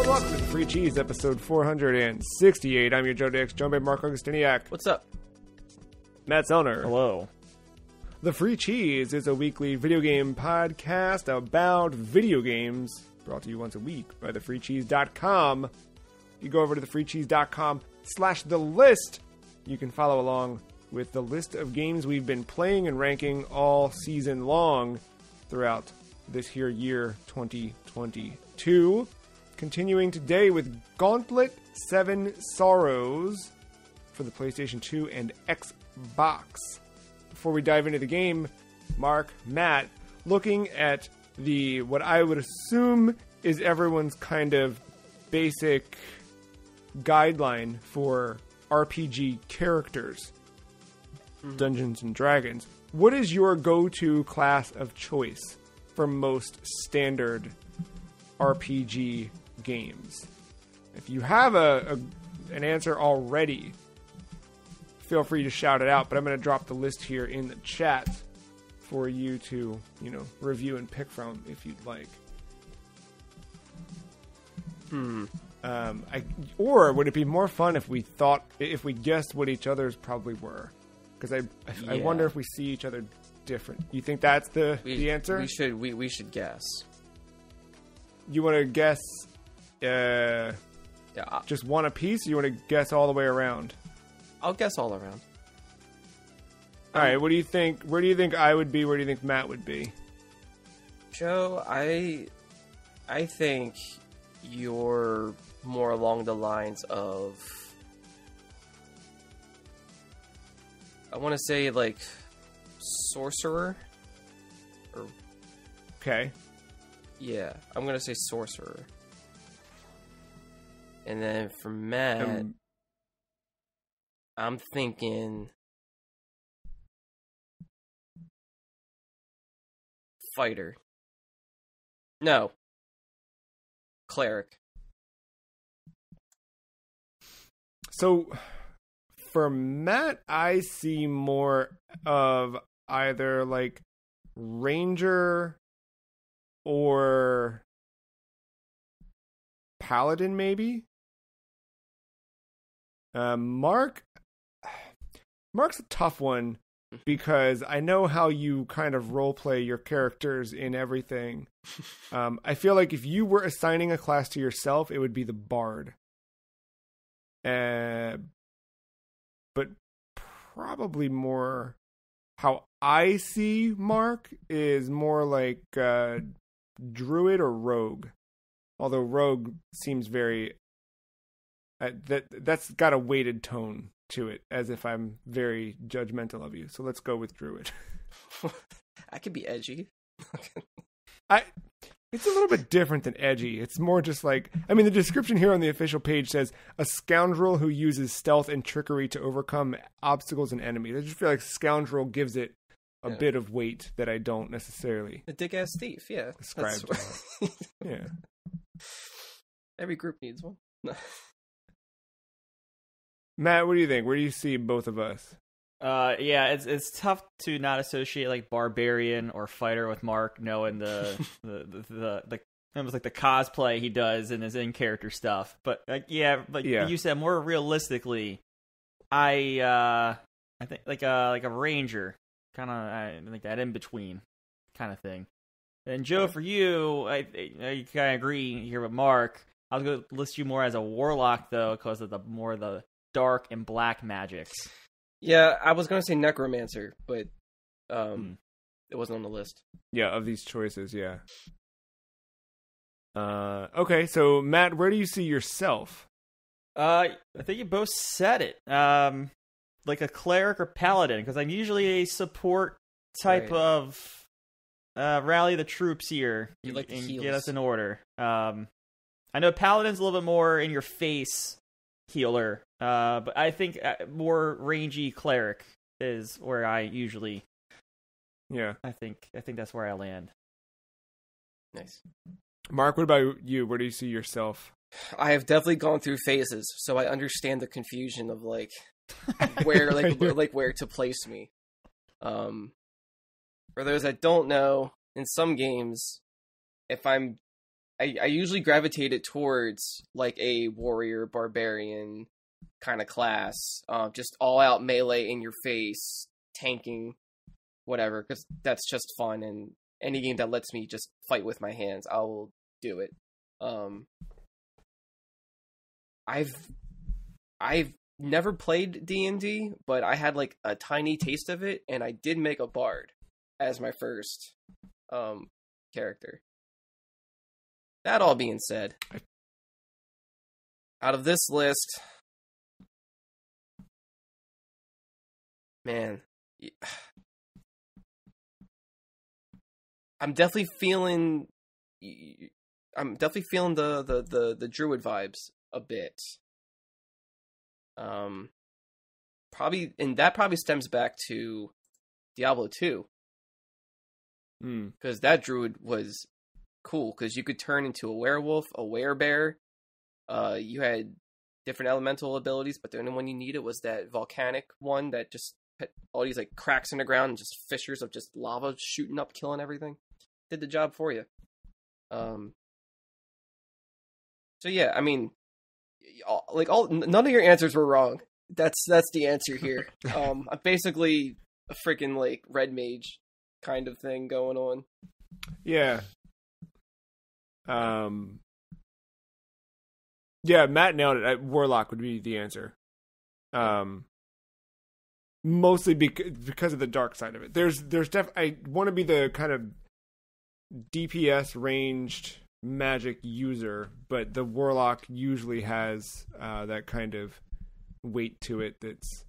Welcome to the Free Cheese, episode 468. I'm your Joe Dix, joined by Mark Augustiniak. What's up? Matt Zellner. Hello. The Free Cheese is a weekly video game podcast about video games, brought to you once a week by thefreecheese.com. You go over to thefreecheese.com/thelist. You can follow along with the list of games we've been playing and ranking all season long throughout this here year 2022. Continuing today with Gauntlet 7 Sorrows for the PlayStation 2 and Xbox. Before we dive into the game, Mark, Matt, looking at what I would assume is everyone's kind of basic guideline for RPG characters, Dungeons and Dragons. What is your go-to class of choice for most standard RPG games? If you have an answer already, feel free to shout it out, but I'm going to drop the list here in the chat for you to, review and pick from if you'd like. Or would it be more fun if we guessed what each other's probably were? Because I wonder if we see each other different. You think that's the answer? We should guess. You want to guess just one apiece, or you want to guess all the way around? I'll guess all around. All right, what do you think? Where do you think I would be? Where do you think Matt would be? Joe, I think you're more along the lines of, I want to say like sorcerer. Okay. Yeah, I'm gonna say sorcerer. And then for Matt, I'm thinking fighter. No. Cleric. So, for Matt, I see more of either like ranger or paladin, maybe. Mark's a tough one because I know how you kind of roleplay your characters in everything. I feel like if you were assigning a class to yourself, it would be the bard. But probably more how I see Mark is more like druid or rogue. Although rogue seems very that's got a weighted tone to it, as if I'm very judgmental of you. So let's go with druid. I could be edgy. It's a little bit different than edgy. It's more just like, the description here on the official page says, a scoundrel who uses stealth and trickery to overcome obstacles and enemies. I just feel like scoundrel gives it a bit of weight that I don't necessarily... A dick-ass thief, yeah. ...ascribe to it. Yeah. Every group needs one. Matt, what do you think? Where do you see both of us? It's tough to not associate like barbarian or fighter with Mark, knowing the almost like the cosplay he does in his in character stuff. But you said, more realistically, I think like a ranger, kind of like that in between kind of thing. And Joe, for you, I kind of agree here with Mark. I was going to list you more as a warlock though, because of the dark and black magics. Yeah, I was going to say necromancer, but it wasn't on the list. Yeah, of these choices, yeah. Okay, so Matt, where do you see yourself? I think you both said it. Like a cleric or paladin, because I'm usually a support type of rally the troops here you like and heals. Get us in order. I know paladin's a little bit more in your face healer, but I think more rangy cleric is where I usually. Yeah, I think that's where I land. Nice. Mark, what about you? Where do you see yourself? I have definitely gone through phases, so I understand the confusion of like where where to place me. For those that don't know, in some games, if I'm I usually gravitated towards like a warrior barbarian kind of class, just all out melee in your face, tanking, whatever, because that's just fun. And any game that lets me just fight with my hands, I will do it. I've never played D&D, but I had like a tiny taste of it, and I did make a bard as my first character. That all being said, out of this list, man, I'm definitely feeling the druid vibes a bit. Probably stems back to Diablo 2. Because that druid was cool, because you could turn into a werewolf, a werebear. You had different elemental abilities, but the only one you needed was that volcanic one that just had all these like cracks in the ground and just fissures of just lava shooting up, killing everything. Did the job for you. So yeah, I mean, none of your answers were wrong. That's the answer here. I'm basically a freaking like red mage kind of thing going on. Yeah. Yeah, Matt nailed it. Warlock would be the answer. Mostly because of the dark side of it. I want to be the kind of DPS ranged magic user, but the Warlock usually has that kind of weight to it. That's,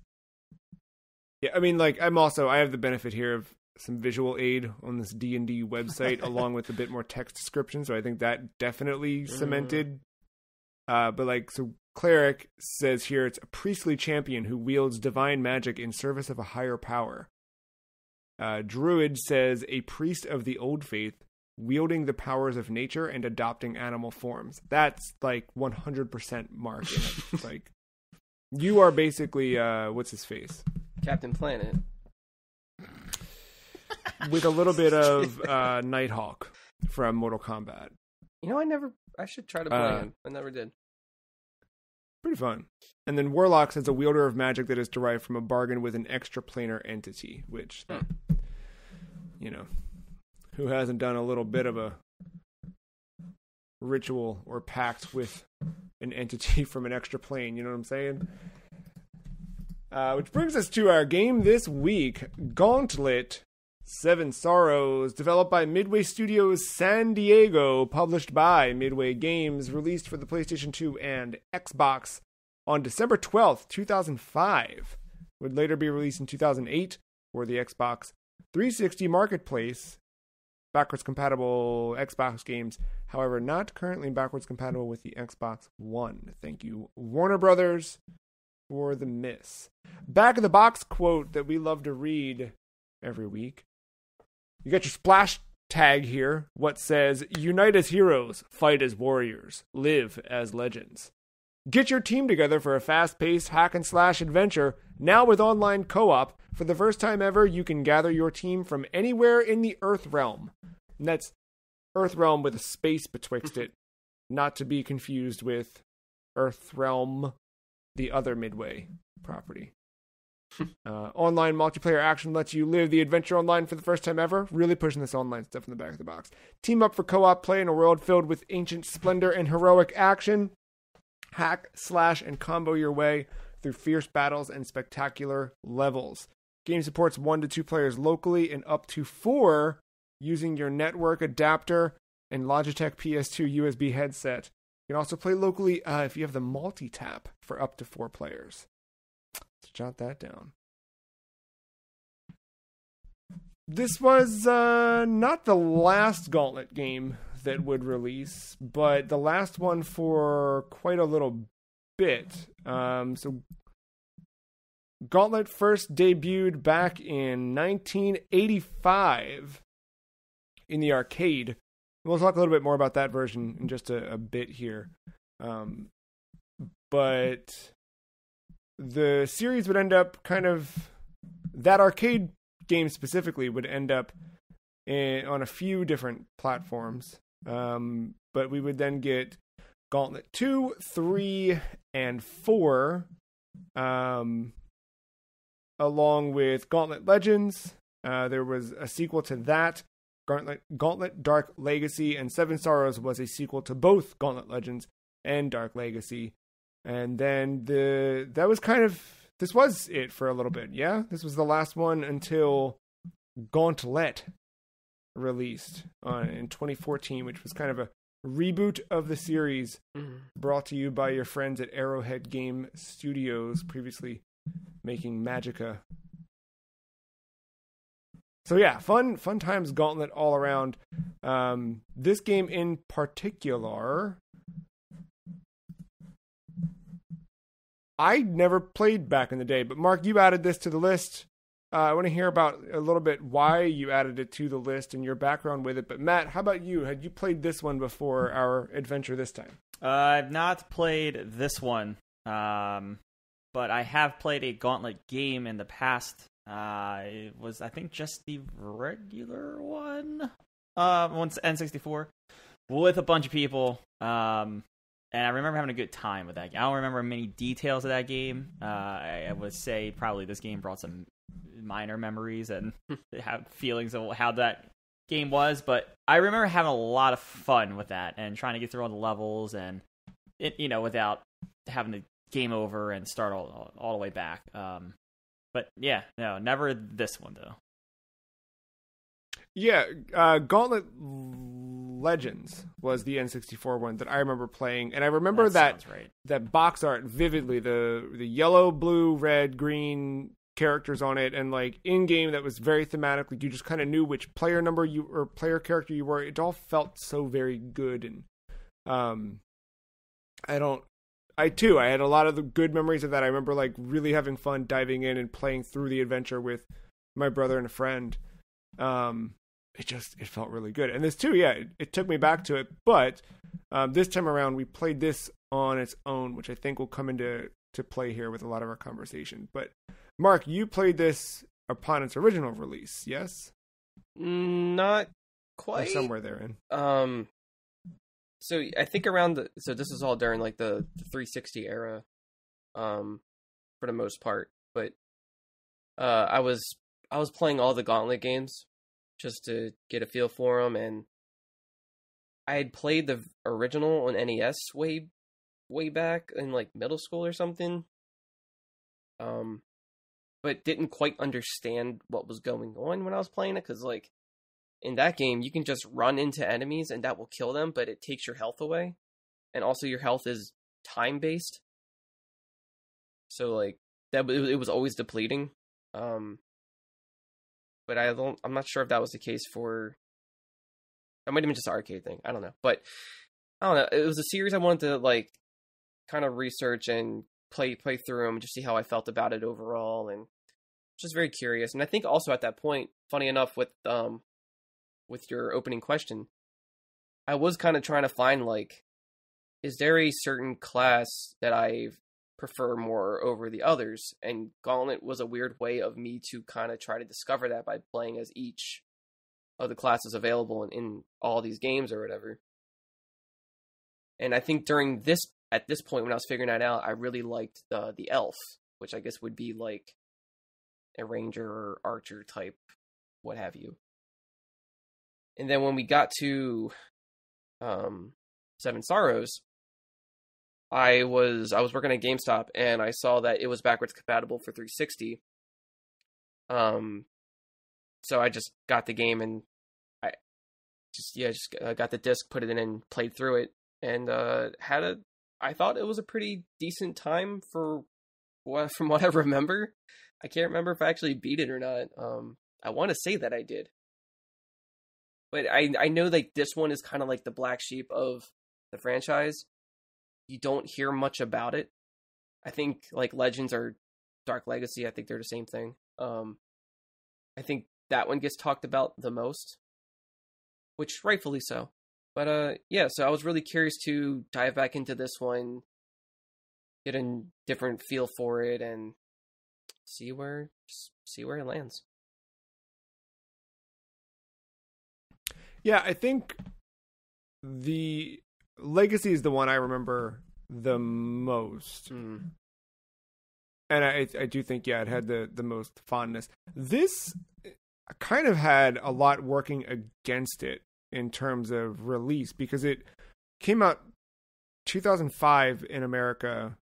yeah. I mean, like I have the benefit here of some visual aid on this D&D website, along with a bit more text description. So I think that definitely cemented. But like, so cleric says here, it's a priestly champion who wields divine magic in service of a higher power. Druid says a priest of the old faith, wielding the powers of nature and adopting animal forms. That's like 100% Mark in it. It's like, you are basically, what's his face? Captain Planet. With a little bit of Nighthawk from Mortal Kombat. You know, I should try to play him. I never did. Pretty fun. And then Warlock says a wielder of magic that is derived from a bargain with an extraplanar entity, which, you know, who hasn't done a little bit of a ritual or pact with an entity from an extra plane, you know what I'm saying? Which brings us to our game this week, Gauntlet 7 Sorrows, developed by Midway Studios San Diego, published by Midway Games, released for the PlayStation 2 and Xbox on December 12th, 2005. Would later be released in 2008 for the Xbox 360 Marketplace. Backwards compatible Xbox games, however, not currently backwards compatible with the Xbox One. Thank you, Warner Brothers, for the miss. Back of the box quote that we love to read every week. You got your splash tag here. What says, "Unite as heroes, fight as warriors, live as legends." Get your team together for a fast-paced hack-and-slash adventure, now with online co-op. For the first time ever, you can gather your team from anywhere in the Earth Realm. And that's Earth Realm with a space betwixt it, not to be confused with Earth Realm, the other Midway property. Online multiplayer action lets you live the adventure online for the first time ever. Really pushing this online stuff in the back of the box. Team up for co-op play in a world filled with ancient splendor and heroic action. Hack, slash, and combo your way through fierce battles and spectacular levels. Game supports 1 to 2 players locally and up to 4 using your network adapter and Logitech PS2 USB headset. You can also play locally if you have the multi-tap for up to 4 players. Let's jot that down. This was not the last Gauntlet game that would release, but the last one for quite a little bit. So Gauntlet first debuted back in 1985 in the arcade. We'll talk a little bit more about that version in just a bit here. But the series would end up that arcade game specifically would end up on a few different platforms. but we would then get Gauntlet 2, 3, and 4, along with Gauntlet Legends. There was a sequel to that. Gauntlet Dark Legacy, and Seven Sorrows was a sequel to both Gauntlet Legends and Dark Legacy. And then this was it for a little bit, yeah? This was the last one until Gauntlet released in 2014, which was kind of a reboot of the series, brought to you by your friends at Arrowhead Game Studios, previously making Magicka. So yeah, fun times Gauntlet all around. This game in particular, I never played back in the day, but Mark, you added this to the list. I want to hear about a little bit why you added it to the list and your background with it. But Matt, how about you? Had you played this one before our adventure this time? I've not played this one, but I have played a Gauntlet game in the past. It was, I think, just the regular one, once N64, with a bunch of people. And I remember having a good time with that game. I don't remember many details of that game. I would say probably this game brought some minor memories and have feelings of how that game was, but I remember having a lot of fun with that and trying to get through all the levels and it, without having to game over and start all the way back. But yeah, no, never this one though. Yeah, Gauntlet Legends was the N64 one that I remember playing, and I remember that box art vividly. The yellow, blue, red, green characters on it, and like in game that was very thematic. Like you just kind of knew which player number you or player character you were. It all felt so very good, and I had a lot of the good memories of that. I remember like really having fun diving in and playing through the adventure with my brother and a friend. It felt really good. And this too, yeah, it took me back to it. But this time around, we played this on its own, which I think will come into play here with a lot of our conversation. But Mark, you played this upon its original release, yes? Not quite. Or somewhere therein. So I think so this is all during like the 360 era, for the most part. But I was playing all the Gauntlet games just to get a feel for them, and I had played the original on NES way back in like middle school or something. But didn't quite understand what was going on when I was playing it, because like in that game you can just run into enemies and that will kill them, but it takes your health away, and also your health is time based. So like that it was always depleting. But I'm not sure if that was the case for. That might have been just an arcade thing. I don't know, but I don't know. It was a series I wanted to like kind of research and play through them, just see how I felt about it overall, and just very curious. And I think also at that point, funny enough, with your opening question, I was kind of trying to find like, is there a certain class that I prefer more over the others? And Gauntlet was a weird way of me to kind of try to discover that by playing as each of the classes available in all these games or whatever. And I think at this point when I was figuring that out, I really liked the elf, which I guess would be like a ranger or archer type, what have you. And then when we got to Seven Sorrows, I was working at GameStop and I saw that it was backwards compatible for 360. So I just got the game and I just got the disc, put it in, and played through it, and I thought it was a pretty decent time from what I remember. I can't remember if I actually beat it or not. I want to say that I did, but I know like this one is kind of like the black sheep of the franchise. You don't hear much about it. I think like Legends or Dark Legacy, I think they're the same thing. I think that one gets talked about the most, which rightfully so. But yeah, so I was really curious to dive back into this one, get a different feel for it, and see where it lands. Yeah, I think the Legacy is the one I remember the most. Mm. And I do think, yeah, it had the most fondness. This kind of had a lot working against it in terms of release, because it came out 2005 in America,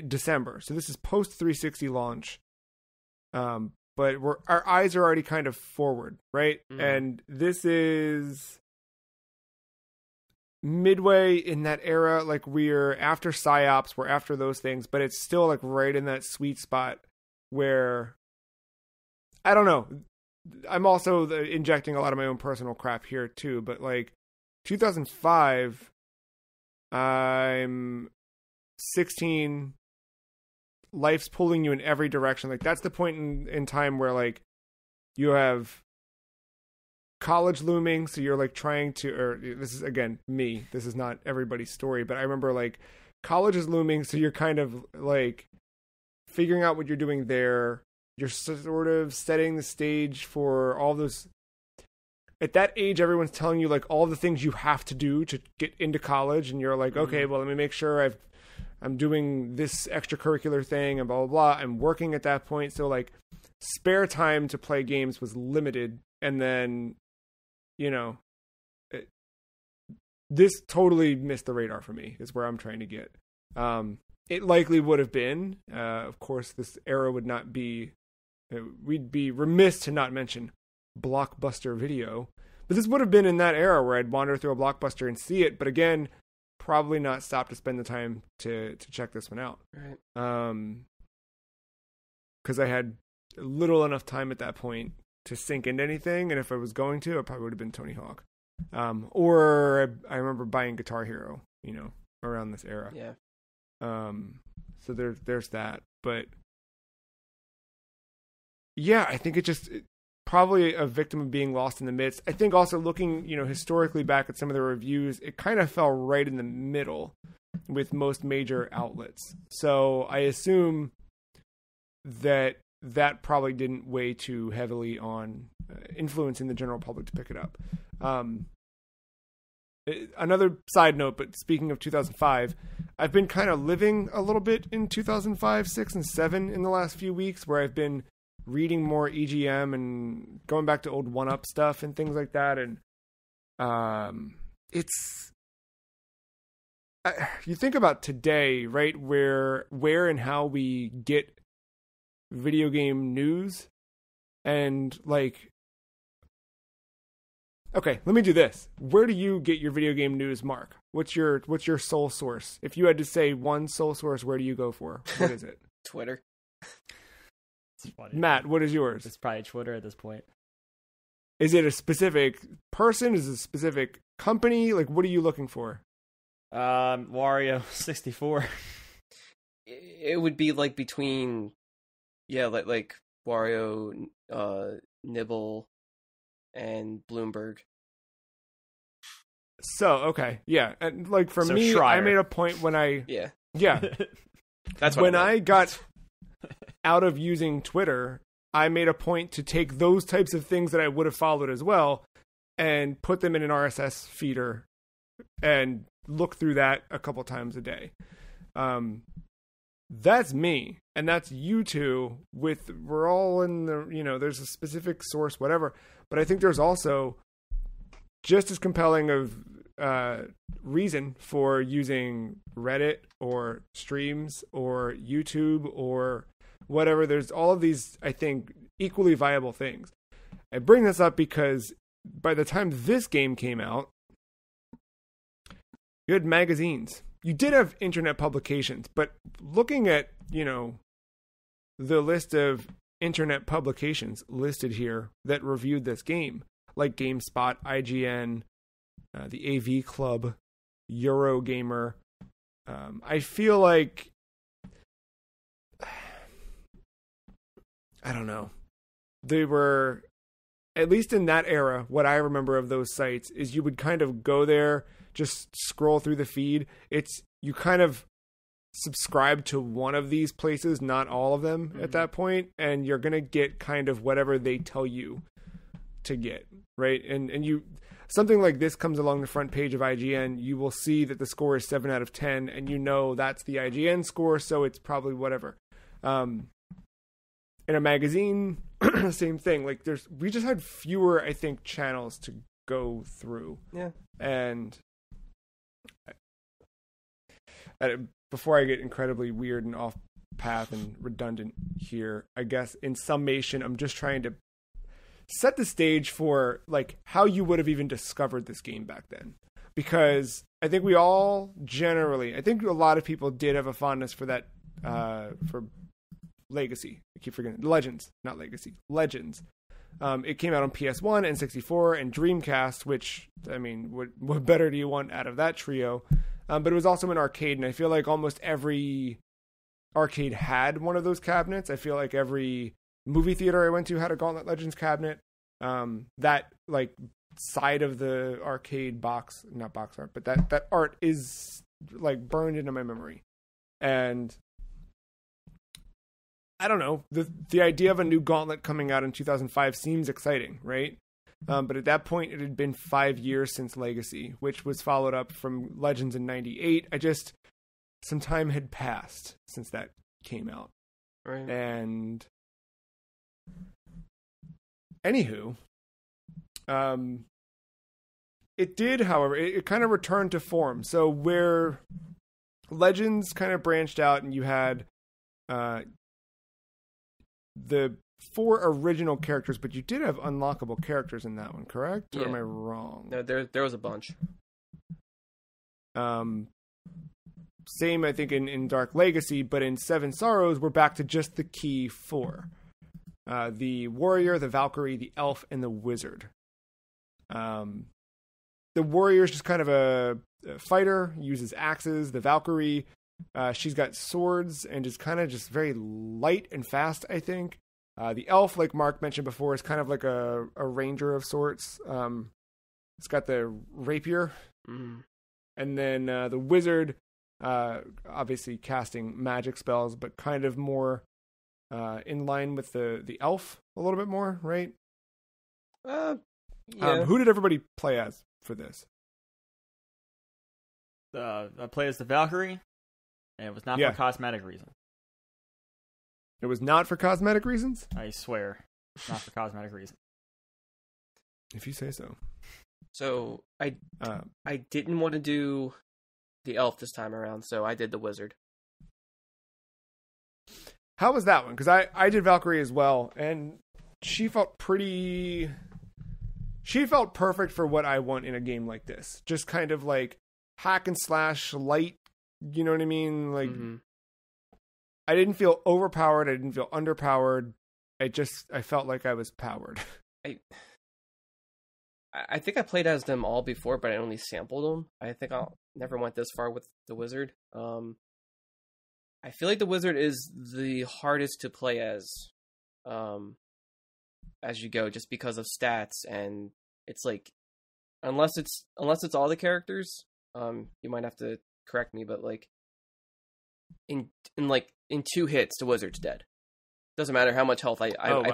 December. So this is post 360 launch. But our eyes are already kind of forward, right? And this is midway in that era. Like, we're after PsyOps, we're after those things, but it's still like right in that sweet spot where, I don't know. I'm also injecting a lot of my own personal crap here too, but like 2005, I'm 16. Life's pulling you in every direction. Like, that's the point in time where like you have college looming, so you're like trying to, or this is again me, this is not everybody's story, but I remember like college is looming, so you're kind of like figuring out what you're doing there. You're sort of setting the stage for all those. At that age, everyone's telling you like all the things you have to do to get into college, and you're like, okay, well, let me make sure I'm doing this extracurricular thing and blah, blah, blah. I'm working at that point. So like spare time to play games was limited. And then, this totally missed the radar for me, is where I'm trying to get. It likely would have been, of course, this era would not be, we'd be remiss to not mention Blockbuster Video, but this would have been in that era where I'd wander through a Blockbuster and see it. But again, probably not stop to spend the time to check this one out. Right. Because I had little enough time at that point to sink into anything, and if I was going to, it probably would have been Tony Hawk. Or I remember buying Guitar Hero, around this era. Yeah. So there's that. But yeah, I think probably a victim of being lost in the midst. I think also looking, historically back at some of the reviews, it kind of fell right in the middle with most major outlets. So I assume that probably didn't weigh too heavily on influencing the general public to pick it up. Another side note, but speaking of 2005, I've been kind of living a little bit in 2005, 6, and 7 in the last few weeks, where I've been reading more EGM and going back to old 1UP stuff and things like that. And you think about today, right, where and how we get video game news, and like, okay, let me do this. Where do you get your video game news, Mark? What's your sole source? If you had to say one sole source, where do you go for? What is it? Twitter. Matt, what is yours? It's probably Twitter at this point. Is it a specific person? Is it a specific company? Like, what are you looking for? Wario 64. It would be like between, like Wario, Nibble, and Bloomberg. So, okay, yeah. And like for So me, Schreier. I made a point when I That's what when I got out of using Twitter, I made a point to take those types of things that I would have followed as well and put them in an RSS feeder and look through that a couple times a day. That's me, and that's you two. We're all in the, there's a specific source, whatever. But I think there's also just as compelling of reason for using Reddit or streams or YouTube or whatever. There's all of these, I think, equally viable things. I bring this up because by the time this game came out, you had magazines. You did have internet publications, but looking at, the list of internet publications listed here that reviewed this game, like GameSpot, IGN, the AV Club, Eurogamer, I feel like, I don't know, they were, at least in that era, what I remember of those sites is you would kind of go there, just scroll through the feed. You kind of subscribe to one of these places, not all of them at that point, and you're going to get kind of whatever they tell you to get, right? And you something like this comes along the front page of IGN, you will see that the score is 7 out of 10, and you know that's the IGN score, so it's probably whatever. In a magazine, same thing. Like we just had fewer, I think, channels to go through. Yeah. And before I get incredibly weird and off path and redundant here, I guess in summation, I'm just trying to set the stage for like how you would have even discovered this game back then, because I think we all generally, I think a lot of people did have a fondness for that, for Legacy. I keep forgetting Legends, not Legacy, Legends. It came out on PS1 and 64 and Dreamcast, which, I mean, what better do you want out of that trio? But it was also an arcade, and I feel like almost every arcade had one of those cabinets. I feel like every movie theater I went to had a Gauntlet Legends cabinet. That like side of the arcade box, not box art, but that art is like burned into my memory. And I don't know, the idea of a new Gauntlet coming out in 2005 seems exciting, right? But at that point, it had been 5 years since Legacy, which was followed up from Legends in 98. Some time had passed since that came out. Right. And anywho, it did, however, it kind of returned to form. So where Legends kind of branched out and you had the 4 original characters, but you did have unlockable characters in that one, correct? Yeah. Or am I wrong? No, there was a bunch. Same, I think, in Dark Legacy, but in Seven Sorrows, we're back to just the key 4. The Warrior, the Valkyrie, the Elf, and the Wizard. The Warrior is just kind of a fighter, uses axes. The Valkyrie, she's got swords and is kind of just very light and fast, I think. The Elf, like Mark mentioned before, is kind of like a ranger of sorts. It's got the rapier. Mm. And then the Wizard, obviously casting magic spells, but kind of more in line with the Elf a little bit more, right? Yeah. Who did everybody play as for this? I played as the Valkyrie, and it was not for cosmetic reasons. It was not for cosmetic reasons? I swear, not for cosmetic reasons. If you say so. So I didn't want to do the Elf this time around, so I did the Wizard. How was that one? Because I did Valkyrie as well, and she felt perfect for what I want in a game like this. Just kind of like hack and slash light, you know what I mean? Like, I didn't feel overpowered. I didn't feel underpowered. I felt like I was powered. I think I played as them all before, but I only sampled them. I think I never went this far with the Wizard. I feel like the Wizard is the hardest to play as you go, just because of stats, and it's like unless it's all the characters, you might have to correct me, but like in 2 hits, the Wizard's dead. Doesn't matter how much health I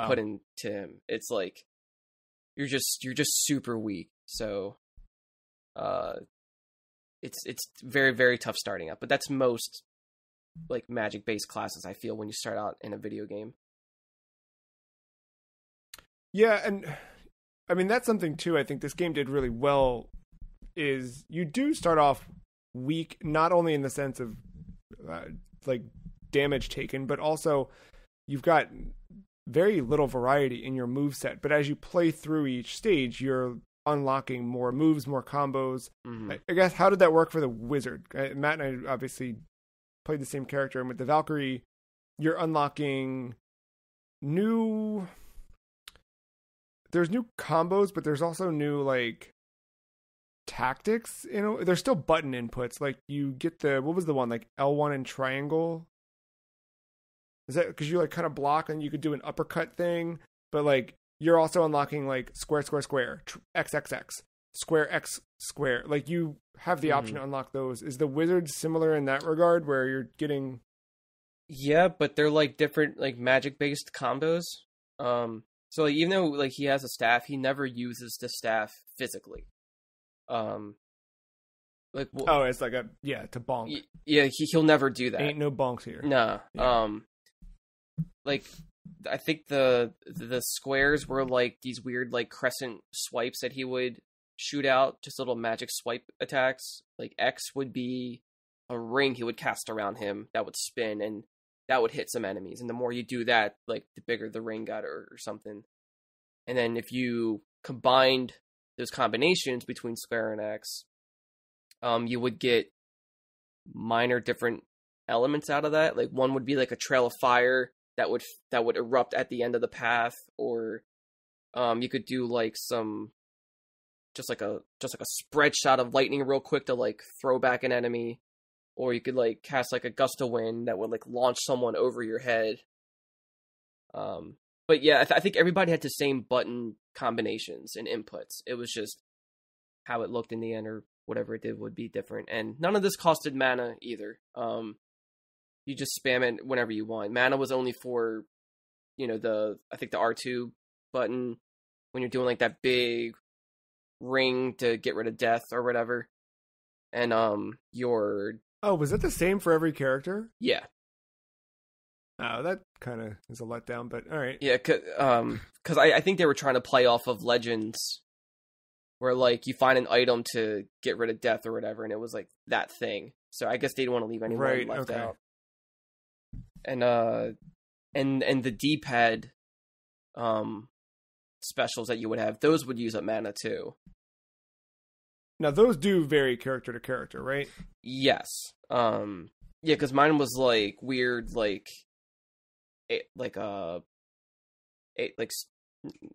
put into him. It's like you're just super weak. So it's very, very tough starting up. But that's most like magic based classes, I feel, when you start out in a video game. Yeah, and I mean that's something too I think this game did really well, is you do start off weak, not only in the sense of like damage taken, but also you've got very little variety in your moveset. But as you play through each stage, you're unlocking more moves, more combos. I guess, how did that work for the Wizard? Matt and I obviously played the same character, and with the Valkyrie, you're unlocking there's new combos, but there's also new like tactics. You know, there's still button inputs. Like you get what was the one, like L1 and triangle? Is that because you like kind of block and you could do an uppercut thing, but like you're also unlocking like square, XXX, square X square. Like you have the option to unlock those. Is the Wizard similar in that regard, where you're getting? Yeah, but they're like different, like magic based combos. So like, even though like he has a staff, he never uses the staff physically. Like it's like to bonk. Yeah, he'll never do that. Ain't no bonks here. Nah. Yeah. Like I think the squares were like these weird like crescent swipes that he would shoot out, just little magic swipe attacks. Like X would be a ring he would cast around him that would spin, and that would hit some enemies. And the more you do that, like the bigger the ring got or something. And then if you combined those combinations between square and X, you would get minor different elements out of that. Like one would be like a trail of fire that would erupt at the end of the path, or you could do like some just like a spread shot of lightning real quick to like throw back an enemy, or you could like cast like a gust of wind that would like launch someone over your head. But yeah, I think everybody had the same button combinations and inputs. It was just how it looked in the end or whatever it did would be different. And none of this costed mana either. You just spam it whenever you want. Mana was only for, I think the R2 button when you're doing like that big ring to get rid of death or whatever. And was that the same for every character? Yeah. Oh, that kind of is a letdown, but all right. Yeah, because I think they were trying to play off of Legends, where like you find an item to get rid of death or whatever, and it was like that thing. So I guess they didn't want to leave anyone left out. And the D-pad specials that you would have, those would use up mana too. Now those do vary character to character, right? Yes. Yeah, because mine was like weird,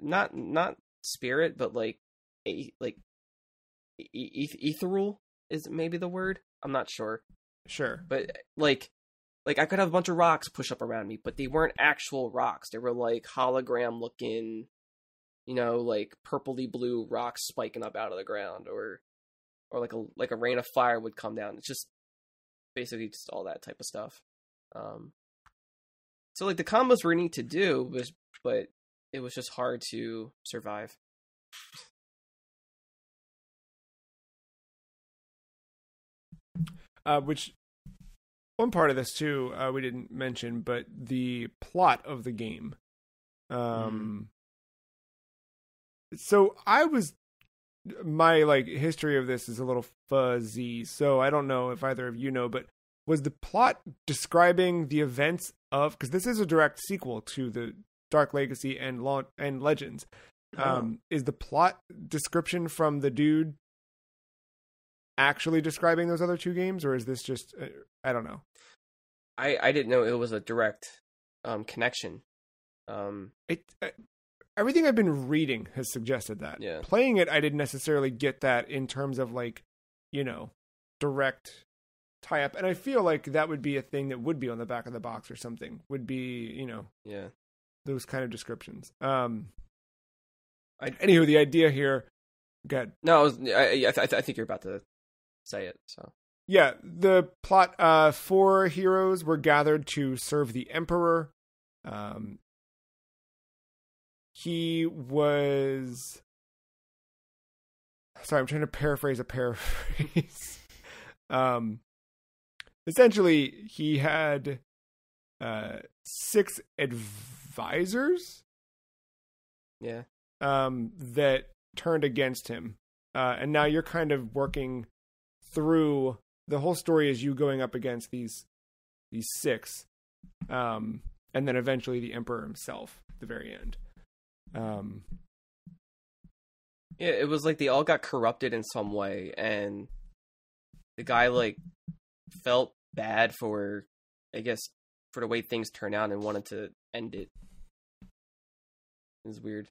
not spirit, but ethereal is maybe the word. I'm not sure. Sure. But like I could have a bunch of rocks push up around me, but they weren't actual rocks. They were like hologram looking, like purpley blue rocks spiking up out of the ground, or like a rain of fire would come down. It's just basically just all that type of stuff. So like the combos were neat to do, but it was just hard to survive. Which one part of this too we didn't mention, but the plot of the game. So my like history of this is a little fuzzy, so I don't know if either of you know, but was the plot describing the events of, because this is a direct sequel to the Dark Legacy and Legends. Is the plot description from the dude actually describing those other two games, or is this just I don't know. I didn't know it was a direct connection. Everything I've been reading has suggested that. Yeah. Playing it, I didn't necessarily get that in terms of like, direct tie up. And I feel like that would be a thing that would be on the back of the box or something. Would be, yeah, those kind of descriptions. Anywho, the idea here. Go ahead. No, I think you're about to say it. So yeah, the plot. 4 heroes were gathered to serve the Emperor. He was... Sorry, I'm trying to paraphrase a paraphrase. Essentially, he had 6 advisors. Yeah. That turned against him. And now you're kind of working through... The whole story is you going up against these 6. And then eventually the Emperor himself at the very end. Yeah, it was like they all got corrupted in some way, and the guy like felt bad for, I guess, for the way things turned out and wanted to end it. It was weird.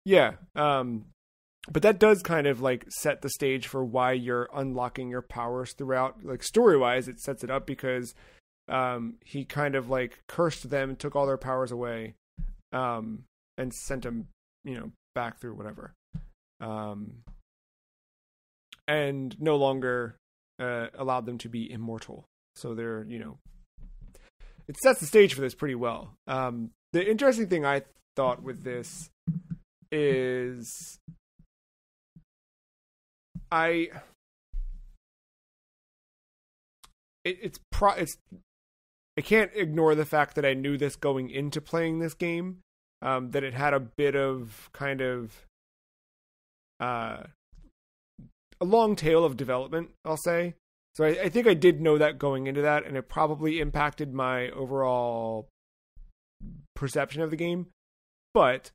Yeah, but that does kind of like set the stage for why you're unlocking your powers throughout. Like story-wise, it sets it up because he kind of like cursed them, took all their powers away. And sent them, back through whatever. And no longer allowed them to be immortal. So they're, it sets the stage for this pretty well. The interesting thing I thought with this is I can't ignore the fact that I knew this going into playing this game, that it had a bit of kind of a long tail of development, I'll say. So I think I did know that going into that, and it probably impacted my overall perception of the game. But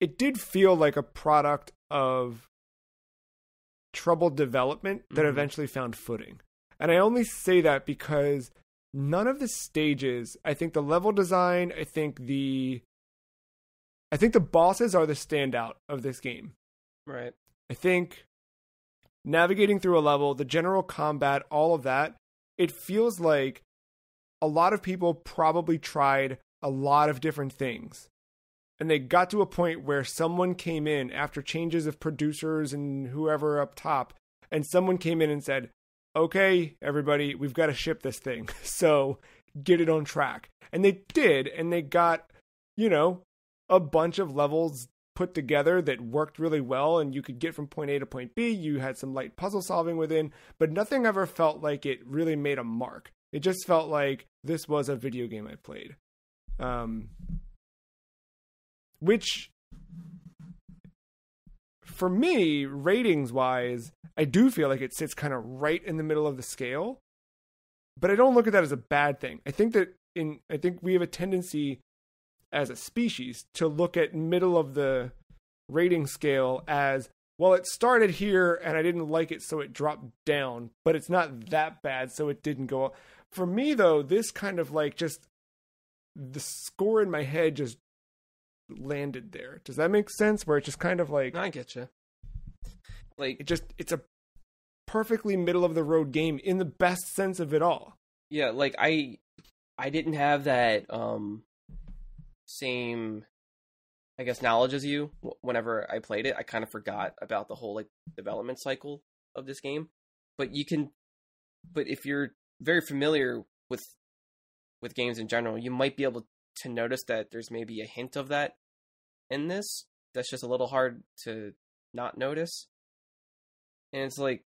it did feel like a product of troubled development that eventually found footing. And I only say that because none of the stages, I think the level design, I think the bosses are the standout of this game. Right. I think navigating through a level, the general combat, all of that, it feels like a lot of people probably tried a lot of different things. And they got to a point where someone came in after changes of producers and whoever up top, and someone came in and said, okay, everybody, we've got to ship this thing. So get it on track. And they did, and they got, a bunch of levels put together that worked really well, and you could get from point A to point B. You had some light puzzle solving within, but nothing ever felt like it really made a mark. It just felt like this was a video game I played. Which, for me, ratings-wise, I do feel like it sits kind of right in the middle of the scale, but I don't look at that as a bad thing. I think we have a tendency as a species to look at middle of the rating scale as, well, it started here and I didn't like it, so it dropped down, but it's not that bad, so it didn't go up. For me, though, this kind of like just the score in my head just landed there. Does that make sense? Where it just kind of like, I get you. Like it's a perfectly middle of the road game in the best sense of it all. Yeah, like I didn't have that same, I guess, knowledge as you. Whenever I played it, I kind of forgot about the whole like development cycle of this game. But if you're very familiar with games in general, you might be able to notice that there's maybe a hint of that in this. That's just a little hard to not notice. And it's like,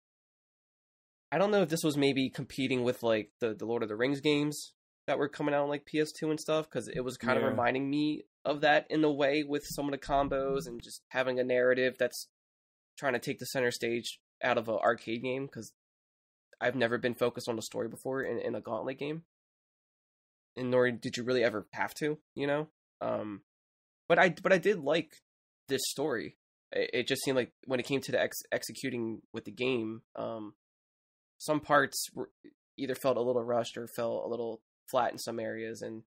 I don't know if this was maybe competing with like the Lord of the Rings games that were coming out on like PS2 and stuff, because it was kind of reminding me of that in a way, with some of the combos and just having a narrative that's trying to take the center stage out of an arcade game, because I've never been focused on the story before in a Gauntlet game, and nor did you really ever have to, but I did like this story. It just seemed like when it came to the executing with the game, some parts either felt a little rushed or felt a little flat in some areas, and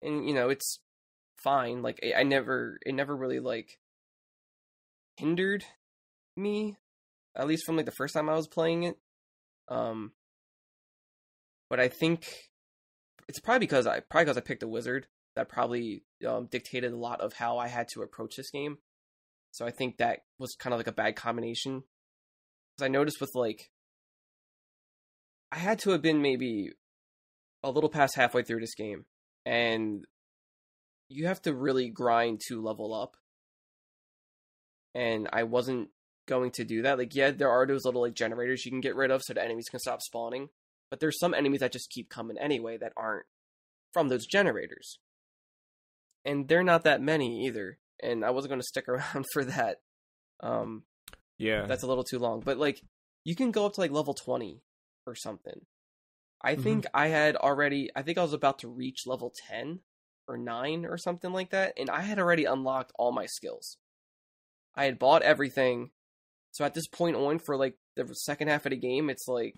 it's fine. Like it never really like hindered me, at least from like the first time I was playing it. But I think it's probably because I picked a wizard that probably dictated a lot of how I had to approach this game. So I think that was kind of like a bad combination, because I noticed with like, I had to have been maybe a little past halfway through this game, and you have to really grind to level up. And I wasn't going to do that. Like, yeah, there are those little like generators you can get rid of so the enemies can stop spawning, but there's some enemies that just keep coming anyway that aren't from those generators. And they're not that many either. And I wasn't going to stick around for that. Yeah. That's a little too long. But like, you can go up to like level 20 or something. I think I was about to reach level 10 or 9 or something like that. And I had already unlocked all my skills. I had bought everything. So at this point on, for like the second half of the game, it's like,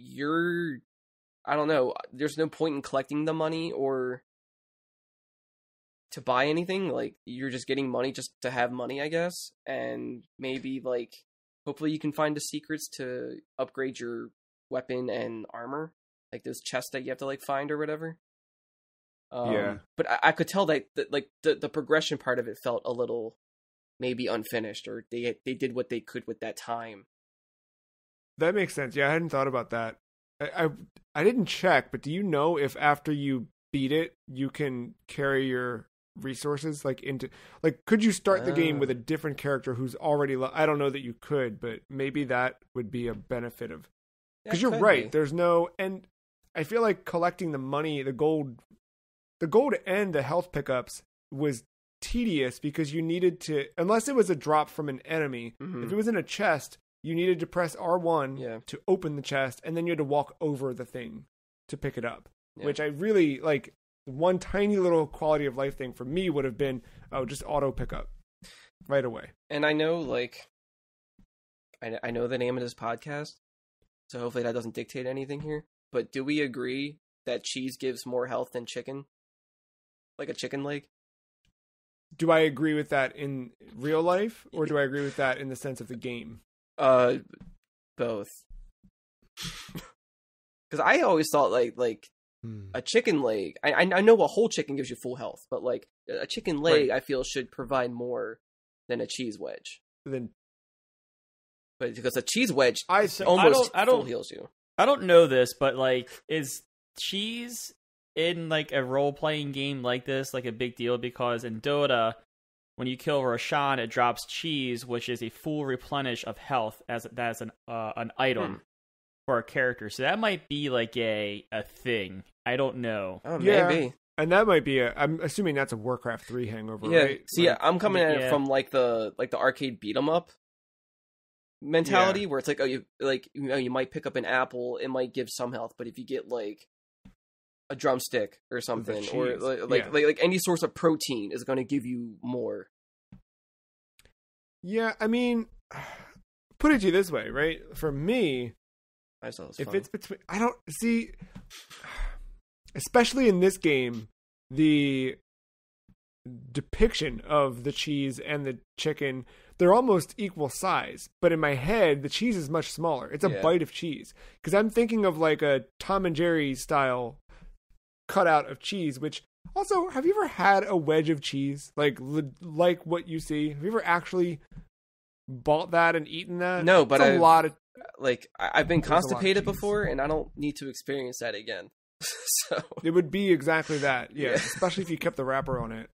I don't know, there's no point in collecting the money or to buy anything. Like, you're just getting money just to have money, I guess. And maybe like, hopefully you can find the secrets to upgrade your weapon and armor, like those chests that you have to like find or whatever. But I could tell that like the progression part of it felt a little maybe unfinished, or they did what they could with that time. That makes sense. Yeah, I hadn't thought about that. I didn't check, but do you know if after you beat it, you can carry your resources like into like could you start the game with a different character who's already I don't know that you could, but maybe that would be a benefit of because you're right. There's no, and I feel like collecting the money, the gold and the health pickups was tedious because you needed to, unless it was a drop from an enemy. If it was in a chest, you needed to press R1 to open the chest, and then you had to walk over the thing to pick it up, which I really like. One tiny little quality of life thing for me would have been, just auto pickup right away. And I know, like, I know the name of this podcast, so hopefully that doesn't dictate anything here. But do we agree that cheese gives more health than chicken? Like a chicken leg? Do I agree with that in real life, or do I agree with that in the sense of the game? Both. Because I always thought, like a chicken leg, I know a whole chicken gives you full health, but like a chicken leg, I feel should provide more than a cheese wedge. But because a cheese wedge almost full heals you. I don't know this, but like, is cheese in like a role playing game like this like a big deal? Because in Dota, when you kill Roshan, it drops cheese, which is a full replenish of health as an item. For a character, so that might be like a thing. I don't know. Oh, maybe. And that might be I'm assuming that's a Warcraft 3 hangover, right? See, like, I'm coming at it from like the arcade beat 'em up mentality, where it's like, you might pick up an apple, it might give some health, but if you get like a drumstick or something, or like any source of protein is going to give you more. Yeah, I mean, put it to you this way, right? For me, if it's between, I don't see, especially in this game, the depiction of the cheese and the chicken, they're almost equal size. But in my head, the cheese is much smaller. It's a bite of cheese. Because I'm thinking of like a Tom and Jerry style cutout of cheese, which also, have you ever had a wedge of cheese? Like what you see? Have you ever actually bought that and eaten that? No, but a lot of... Like, I've been constipated before, and I don't need to experience that again. So it would be exactly that, especially if you kept the wrapper on it.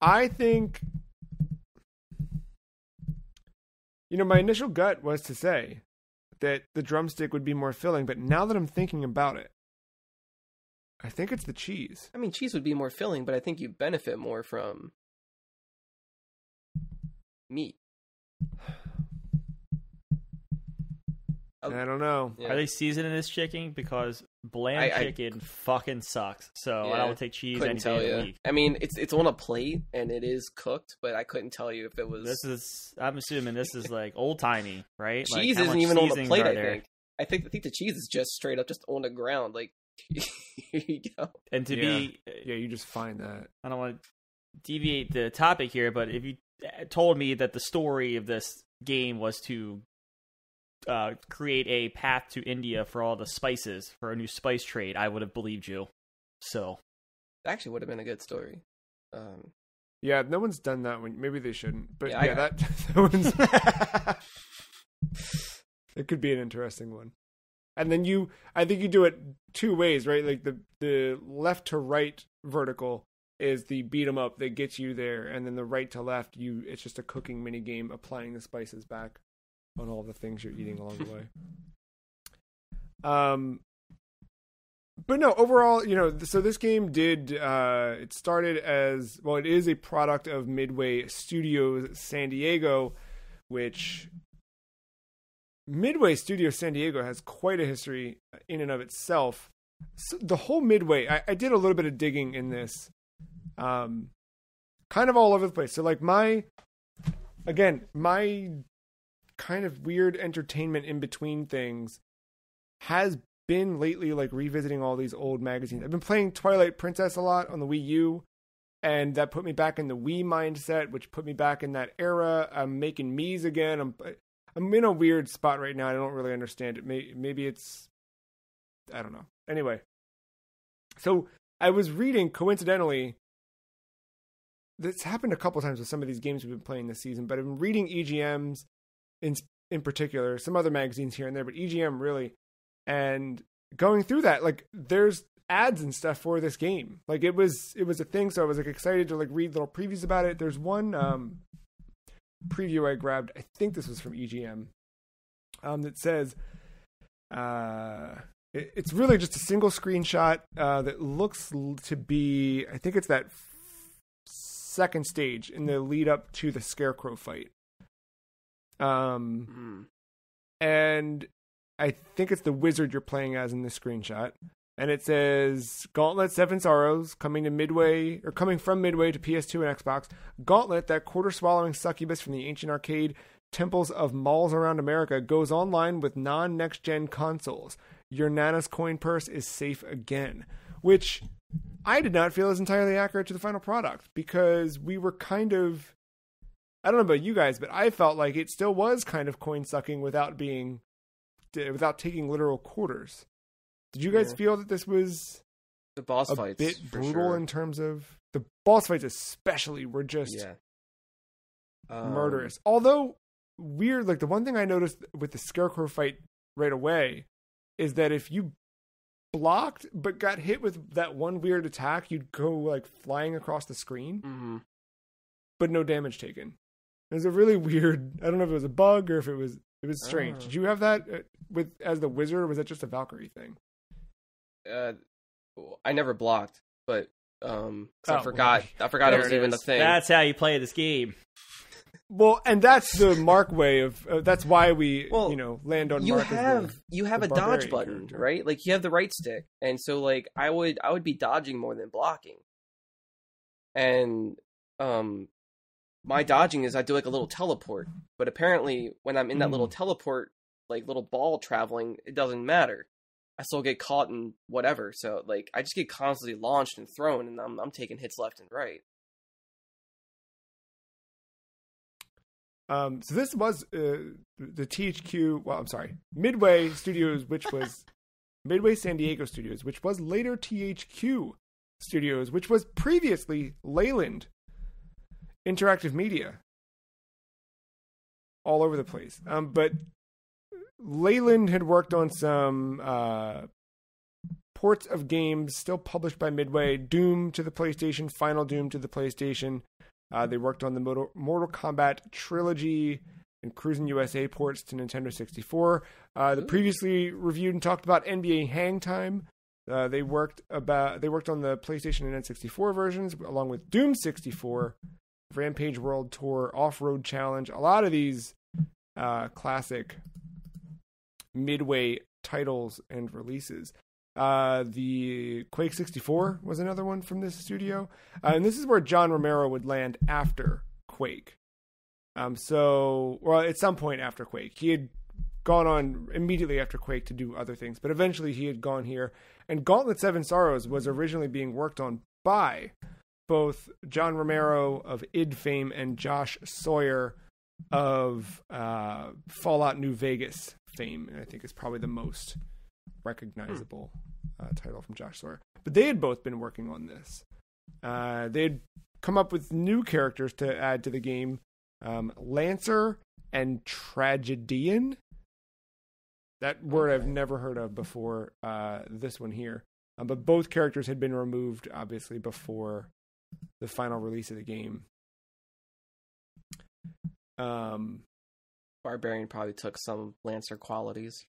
I think, my initial gut was to say that the drumstick would be more filling, but now that I'm thinking about it, I think it's the cheese. I mean, cheese would be more filling, but I think you benefit more from meat. I don't know. Yeah. Are they seasoning this chicken? Because bland chicken fucking sucks. So I would take cheese any day of the week. I mean, it's on a plate and it is cooked, but I couldn't tell you if it was. I'm assuming this is like old timey, right? Cheese isn't even on the plate. I think the cheese is just straight up just on the ground. Like, here you go. And to be, you just find that. I don't want to deviate the topic here, but if you told me that the story of this game was to create a path to India for all the spices for a new spice trade, I would have believed you. So, it actually would have been a good story. Yeah, no one's done that one. Maybe they shouldn't. But that one's. It could be an interesting one. And then I think you do it two ways, right? Like the left to right vertical is the beat 'em up that gets you there, and then the right to left, it's just a cooking mini game applying the spices back on all the things you're eating along the way. But no, overall, so this game it started as, well, it is a product of Midway Studios San Diego, which Midway Studios San Diego has quite a history in and of itself. So the whole Midway, I did a little bit of digging in this, kind of all over the place. So like my kind of weird entertainment in between things has been lately like revisiting all these old magazines. I've been playing Twilight Princess a lot on the Wii U, and that put me back in the Wii mindset, which put me back in that era. I'm making Mii's again. I'm in a weird spot right now. I don't really understand it. Maybe it's, I don't know. Anyway, so I was reading, coincidentally, this happened a couple times with some of these games we've been playing this season, but I've been reading EGM's in particular, some other magazines here and there, but EGM really, and going through that, like there's ads and stuff for this game. Like it was a thing, so I was like excited to like read little previews about it. There's one preview I grabbed, I think this was from EGM, that says it's really just a single screenshot that looks to be, I think it's that second stage in the lead up to the Scarecrow fight. And I think it's the wizard you're playing as in this screenshot. And it says Gauntlet 7 Sorrows coming from Midway to PS2 and Xbox. Gauntlet, that quarter-swallowing succubus from the ancient arcade temples of malls around America, goes online with non-next-gen consoles. Your Nana's coin purse is safe again. Which I did not feel is entirely accurate to the final product, because we were kind of... I don't know about you guys, but I felt like it still was kind of coin-sucking without taking literal quarters. Did you guys feel that this was the boss a fights bit brutal sure. in terms of the boss fights, especially were just murderous? Although weird, like the one thing I noticed with the Scarecrow fight right away is that if you blocked but got hit with that one weird attack, you'd go like flying across the screen, but no damage taken. It was a really weird. I don't know if it was a bug or if it was strange. Did you have that as the wizard, or was that just a Valkyrie thing? I never blocked, but I forgot it was even a thing. That's how you play this game. Well, and that's the Mark way of. That's why we, land on Mark. You have a dodge button, character. Right? Like you have the right stick, and so like I would be dodging more than blocking, and my dodging is I do like a little teleport, but apparently when I'm in that little teleport, like little ball traveling, it doesn't matter. I still get caught in whatever, so like I just get constantly launched and thrown, and I'm taking hits left and right. So this was the THQ. Well, I'm sorry, Midway Studios, which was Midway San Diego Studios, which was later THQ Studios, which was previously Leyland Interactive Media. All over the place, but Leyland had worked on some ports of games still published by Midway. Doom to the PlayStation, Final Doom to the PlayStation. They worked on the Mortal Kombat trilogy and Cruisin' USA ports to Nintendo 64. The previously reviewed and talked about NBA Hang Time. They worked on the PlayStation and N64 versions, along with Doom 64, Rampage World Tour, Off-Road Challenge. A lot of these classic Midway titles and releases. The Quake 64 was another one from this studio. And this is where John Romero would land after Quake. At some point after Quake. He had gone on immediately after Quake to do other things, but eventually he had gone here. And Gauntlet 7 Sorrows was originally being worked on by both John Romero of id fame and Josh Sawyer of Fallout New Vegas fame, and I think is probably the most recognizable title from Josh Sawyer. But they had both been working on this. They had come up with new characters to add to the game, Lancer and Tragedian. That word I've never heard of before this one here. But both characters had been removed, obviously, before the final release of the game. Barbarian probably took some Lancer qualities.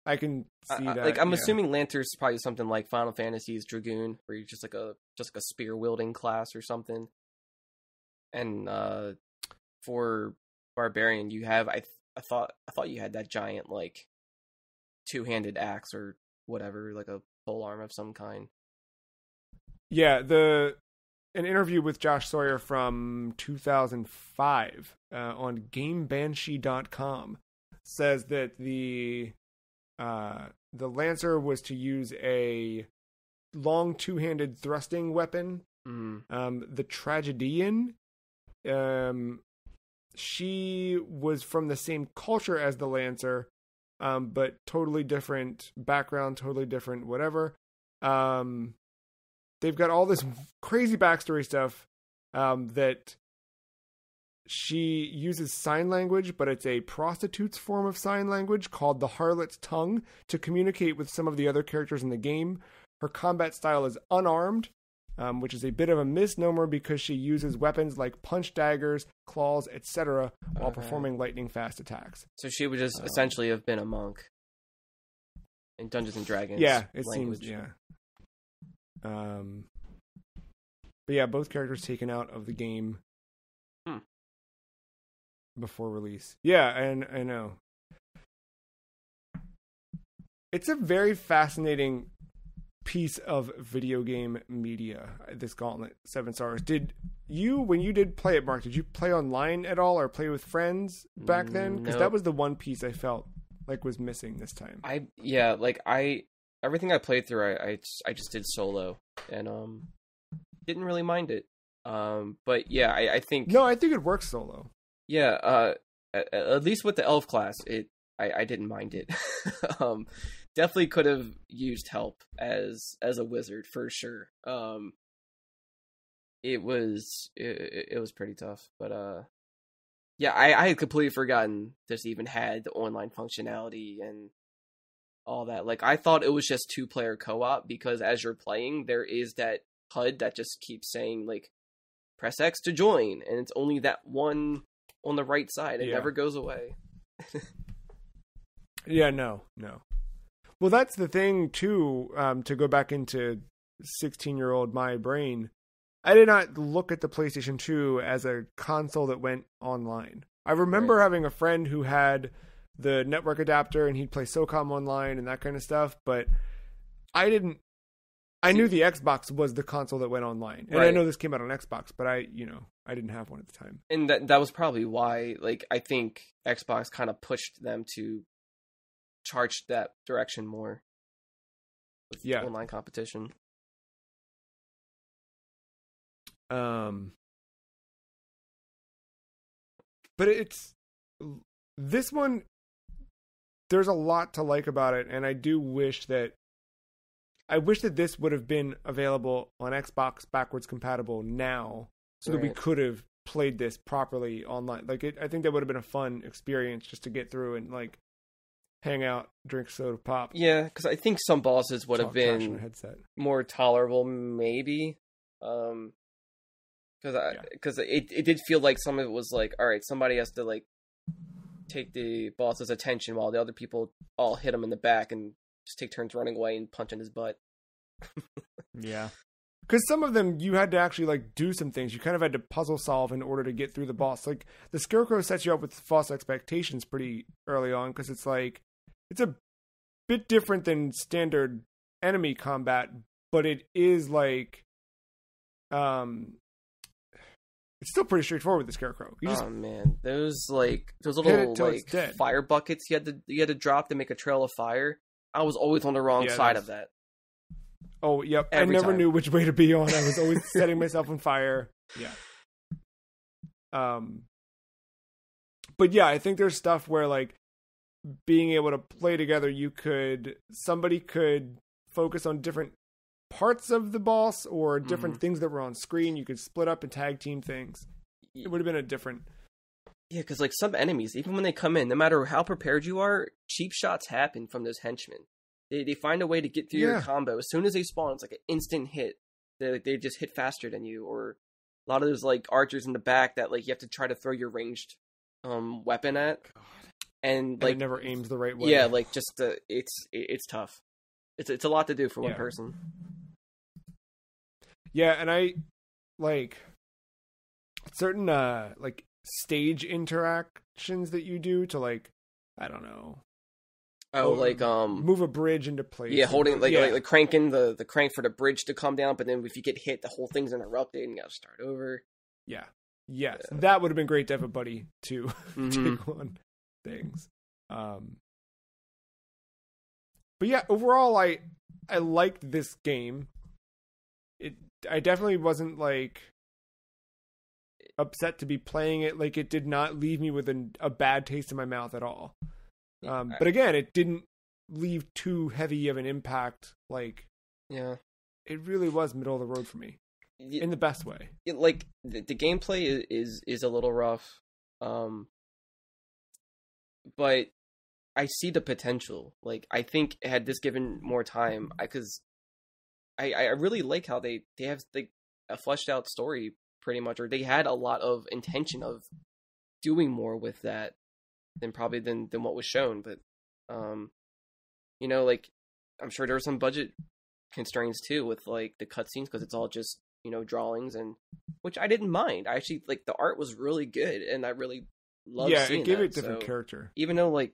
I can see that. I'm assuming Lancer's probably something like Final Fantasy's Dragoon, where you're just like a spear wielding class or something. And for Barbarian, you have I thought you had that giant like two-handed axe or whatever, like a pole arm of some kind. Yeah, an interview with Josh Sawyer from 2005 on GameBanshee.com says that the Lancer was to use a long two-handed thrusting weapon. The Tragedian, she was from the same culture as the Lancer, but totally different background, totally different whatever. They've got all this crazy backstory stuff that she uses sign language, but it's a prostitute's form of sign language called the Harlot's Tongue to communicate with some of the other characters in the game. Her combat style is unarmed, which is a bit of a misnomer because she uses weapons like punch daggers, claws, etc. while performing lightning-fast attacks. So she would just essentially have been a monk in Dungeons and Dragons. Yeah, it language. seems. Yeah. But yeah, both characters taken out of the game before release. Yeah, and I know. It's a very fascinating piece of video game media, this Gauntlet 7 Stars. Did you, when you did play it, Mark, did you play online at all or play with friends back then? Because that was the one piece I felt like was missing this time. Everything I played through, I just did solo and didn't really mind it. But yeah, I think I think it works solo. Yeah, at least with the elf class, I didn't mind it. Definitely could have used help as a wizard for sure. It was pretty tough, but yeah, I had completely forgotten this even had the online functionality and all that. Like, I thought it was just 2-player co-op because as you're playing, there is that HUD that just keeps saying like press X to join, and it's only that one on the right side. It never goes away. Yeah, no. Well, that's the thing too. To go back into 16-year-old my brain, I did not look at the PlayStation 2 as a console that went online. I remember having a friend who had the network adapter and he'd play SOCOM online and that kind of stuff, but I didn't. I knew the Xbox was the console that went online, and I know this came out on Xbox, but I didn't have one at the time. And that was probably why, like, I think Xbox kind of pushed them to charge that direction more with online competition. But it's this one. There's a lot to like about it, and I wish that this would have been available on Xbox backwards compatible now, so that we could have played this properly online. Like, I think that would have been a fun experience just to get through and like hang out, drink soda pop. Yeah, because I think some bosses would have been more tolerable, maybe. Because it did feel like some of it was like, all right, somebody has to like take the boss's attention while the other people all hit him in the back and just take turns running away and punching his butt. Yeah. Because some of them, you had to actually like do some things. You kind of had to puzzle solve in order to get through the boss. Like, the Scarecrow sets you up with false expectations pretty early on, because it's like, it's a bit different than standard enemy combat, but it is like, it's still pretty straightforward with the Scarecrow. Man, those little like fire buckets you had to drop to make a trail of fire. I was always on the wrong side of that. Oh, yep. I never knew which way to be on. I was always setting myself on fire. Yeah. But yeah, I think there's stuff where like being able to play together, somebody could focus on different parts of the boss or different things that were on screen. You could split up and tag team things. It would have been a different. Yeah, because like some enemies, even when they come in, no matter how prepared you are, cheap shots happen from those henchmen. They find a way to get through your combo. As soon as they spawn, it's like an instant hit. They just hit faster than you. Or a lot of those like archers in the back that like you have to try to throw your ranged weapon at. And like it never aims the right way. Yeah, like just it's tough. It's a lot to do for one person. Yeah, and I like certain like stage interactions that you do to like, I don't know. Oh, like move a bridge into place. Yeah, holding like cranking the crank for the bridge to come down, but then if you get hit, the whole thing's interrupted and you gotta start over. Yeah. Yes. Yeah. That would have been great to have a buddy to take on things. But yeah, overall I liked this game. I definitely wasn't like upset to be playing it. Like, it did not leave me with a bad taste in my mouth at all. But again, it didn't leave too heavy of an impact. Like, yeah, it really was middle of the road for me. in the best way. Like the gameplay is a little rough, but I see the potential. Like, I think had this given more time, because I really like how they have a fleshed out story pretty much, or they had a lot of intention of doing more with that than what was shown. But like, I'm sure there were some budget constraints too with like the cutscenes, because it's all just drawings, and which I didn't mind. I actually, like, the art was really good, and I really loved seeing it gave that. it different character. Even though, like,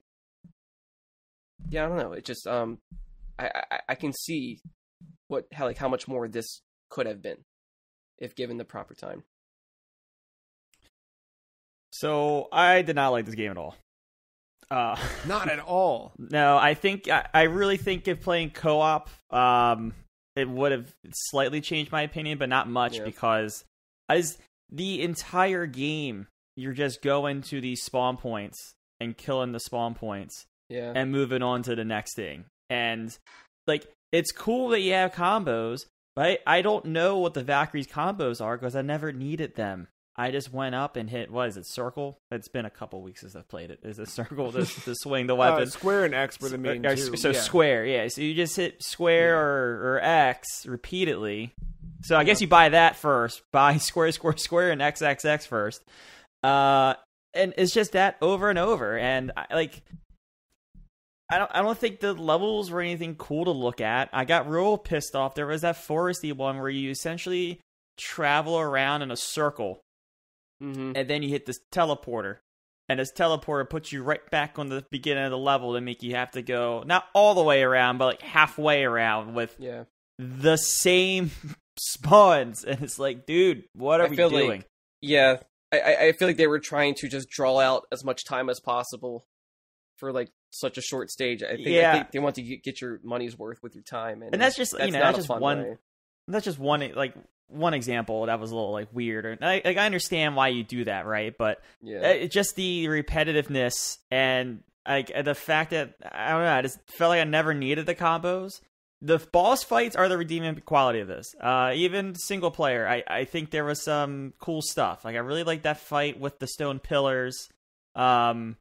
I don't know, it just I can see how much more this could have been if given the proper time. So I did not like this game at all. Not at all. No, I really think if playing co-op, it would have slightly changed my opinion, but not much, because as the entire game, you're just going to these spawn points and killing the spawn points, and moving on to the next thing. And like, it's cool that you have combos, but I don't know what the Valkyrie's combos are because I never needed them. I just went up and hit, what is it, circle? It's been a couple weeks since I've played it. Is it circle to swing the weapon? Square and X were the main two. So square, yeah. So you just hit square or X repeatedly. So I guess you buy that first. Buy square, and XXX first. And it's just that over and over. And I don't think the levels were anything cool to look at. I got real pissed off. There was that foresty one where you essentially travel around in a circle. Mm-hmm. And then you hit this teleporter, and this teleporter puts you right back on the beginning of the level to make you have to go not all the way around, but like halfway around with the same spawns. And it's like, dude, what are we doing? I feel like they were trying to just draw out as much time as possible for like such a short stage. I think they want to get your money's worth with your time, and that's just that's just one way. That's just one example that was a little like weird. And I understand why you do that, right? But it's just the repetitiveness and like the fact that I don't know. I just felt like I never needed the combos. The boss fights are the redeeming quality of this. Even single player, I think there was some cool stuff. Like, I really like that fight with the stone pillars. And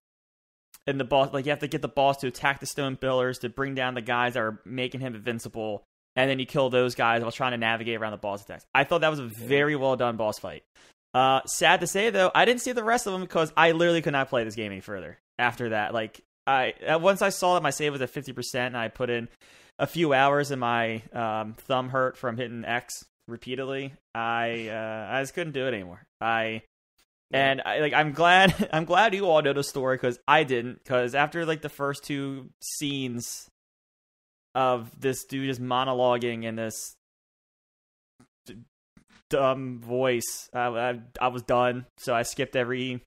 the boss, like, you have to get the boss to attack the stone pillars to bring down the guys that are making him invincible. And then you kill those guys while trying to navigate around the boss attacks. I thought that was a very well done boss fight. Sad to say, though, I didn't see the rest of them because I literally could not play this game any further after that. Like, once I saw that my save was at 50% and I put in a few hours and my thumb hurt from hitting X repeatedly, I just couldn't do it anymore. I'm glad you all know the story because I didn't. Because after like the first two scenes of this dude just monologuing in this dumb voice, I was done. So I skipped every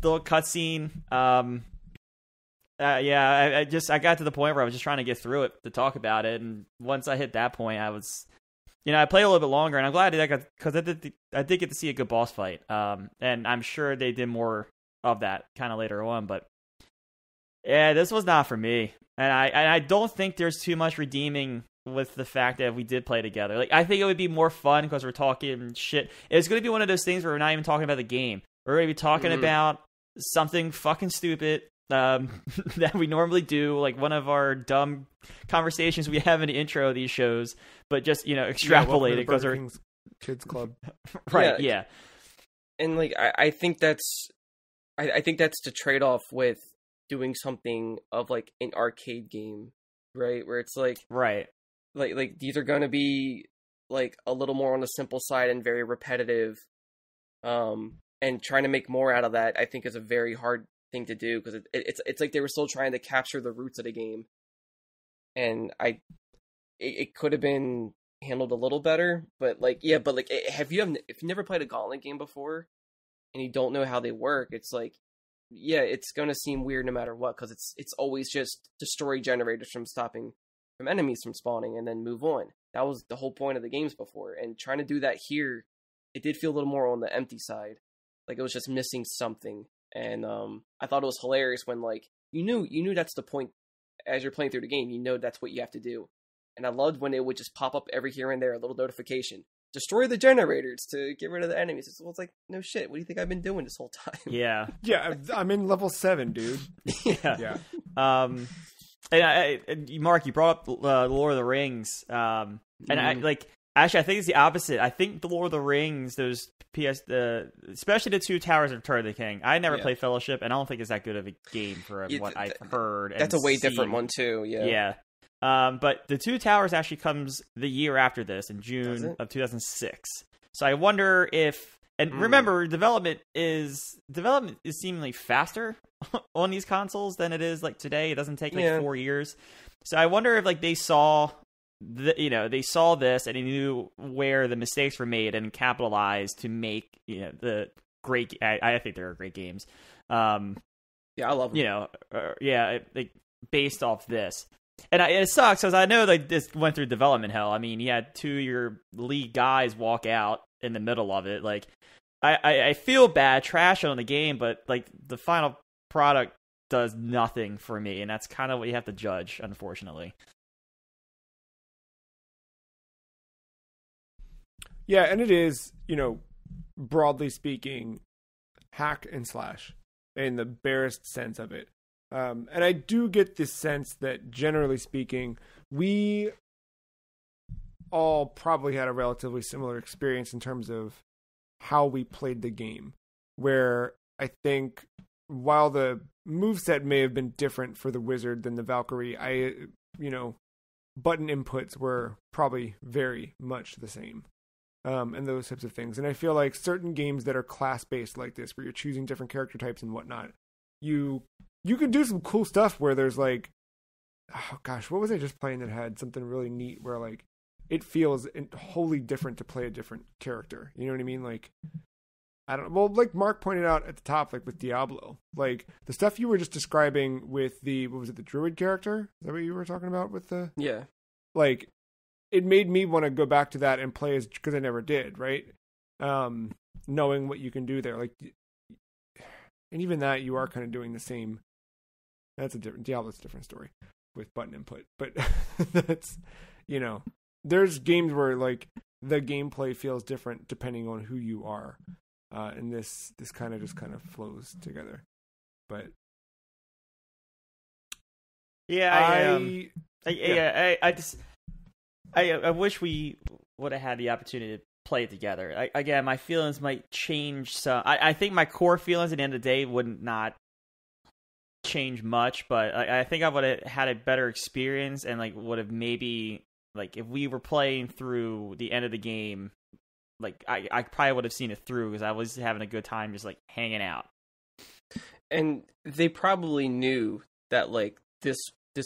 little cutscene. I got to the point where I was just trying to get through it to talk about it, and once I hit that point, I was, I played a little bit longer, and I'm glad I did that because I did get to see a good boss fight. And I'm sure they did more of that kind of later on, but yeah, this was not for me. And I don't think there's too much redeeming with the fact that we did play together. Like, I think it would be more fun because we're talking shit. It's going to be one of those things where we're not even talking about the game. We're going to be talking about something fucking stupid that we normally do, like one of our dumb conversations we have in the intro of these shows, but just, extrapolated because we're kids club. Right, yeah. And like I think that's the trade-off with doing something of like an arcade game, right? Where it's like like these are going to be like a little more on the simple side and very repetitive, and trying to make more out of that I think is a very hard thing to do because it's like they were still trying to capture the roots of the game, and it could have been handled a little better. But if you never played a Gauntlet game before and you don't know how they work, it's like, it's gonna seem weird no matter what, because it's always just destroy generators from stopping from enemies from spawning and then move on. That was the whole point of the games before, and trying to do that here, it did feel a little more on the empty side, like it was just missing something. And I thought it was hilarious when like you knew that's the point as you're playing through the game. That's what you have to do. And I loved when it would just pop up every here and there, a little notification. Destroy the generators to get rid of the enemies. It's like, no shit. What do you think I've been doing this whole time? Yeah. Yeah, I'm in level 7, dude. Yeah. And Mark, you brought up the Lord of the Rings. And I think it's the opposite. I think the Lord of the Rings, those especially the Two Towers of Return of the King. I never played Fellowship, and I don't think it's that good of a game for what I've heard. That's a way different one too. Yeah. Yeah. But the Two Towers actually comes the year after this, in June of 2006. So I wonder if, and remember, development is seemingly faster on these consoles than it is like today. It doesn't take 4 years. So I wonder if like they saw this and they knew where the mistakes were made and capitalized to make the great. I think they're great games. I love them. Like based off this. And it sucks because I know like this went through development hell. I mean, you had 2 of your lead guys walk out in the middle of it. Like, I feel bad trashing on the game, but like the final product does nothing for me, and that's kind of what you have to judge, unfortunately. Yeah, and it is, broadly speaking, hack and slash in the barest sense of it. And I do get this sense that, generally speaking, we all probably had a relatively similar experience in terms of how we played the game, where I think while the moveset may have been different for the Wizard than the Valkyrie, button inputs were probably very much the same. And those types of things. And I feel like certain games that are class-based like this, where you're choosing different character types and whatnot, you can do some cool stuff where there's like, oh gosh, what was I just playing that had something really neat where like it feels wholly different to play a different character. You know what I mean? Like, like Mark pointed out at the top, like with Diablo, like the stuff you were just describing with the Druid character? Is that what you were talking about with the? Yeah. Like, it made me want to go back to that and play because I never did, right? Knowing what you can do there, like, and even that you are kind of doing the same. That's Diablo's a different story with button input, but that's, there's games where like the gameplay feels different depending on who you are, and this kind of flows together. But I wish we would have had the opportunity to play it together. Again, my feelings might change. So I think my core feelings at the end of the day would not change much, but I think I would have had a better experience and like would have maybe like if we were playing through the end of the game, like I probably would have seen it through because I was having a good time just like hanging out. And they probably knew that like this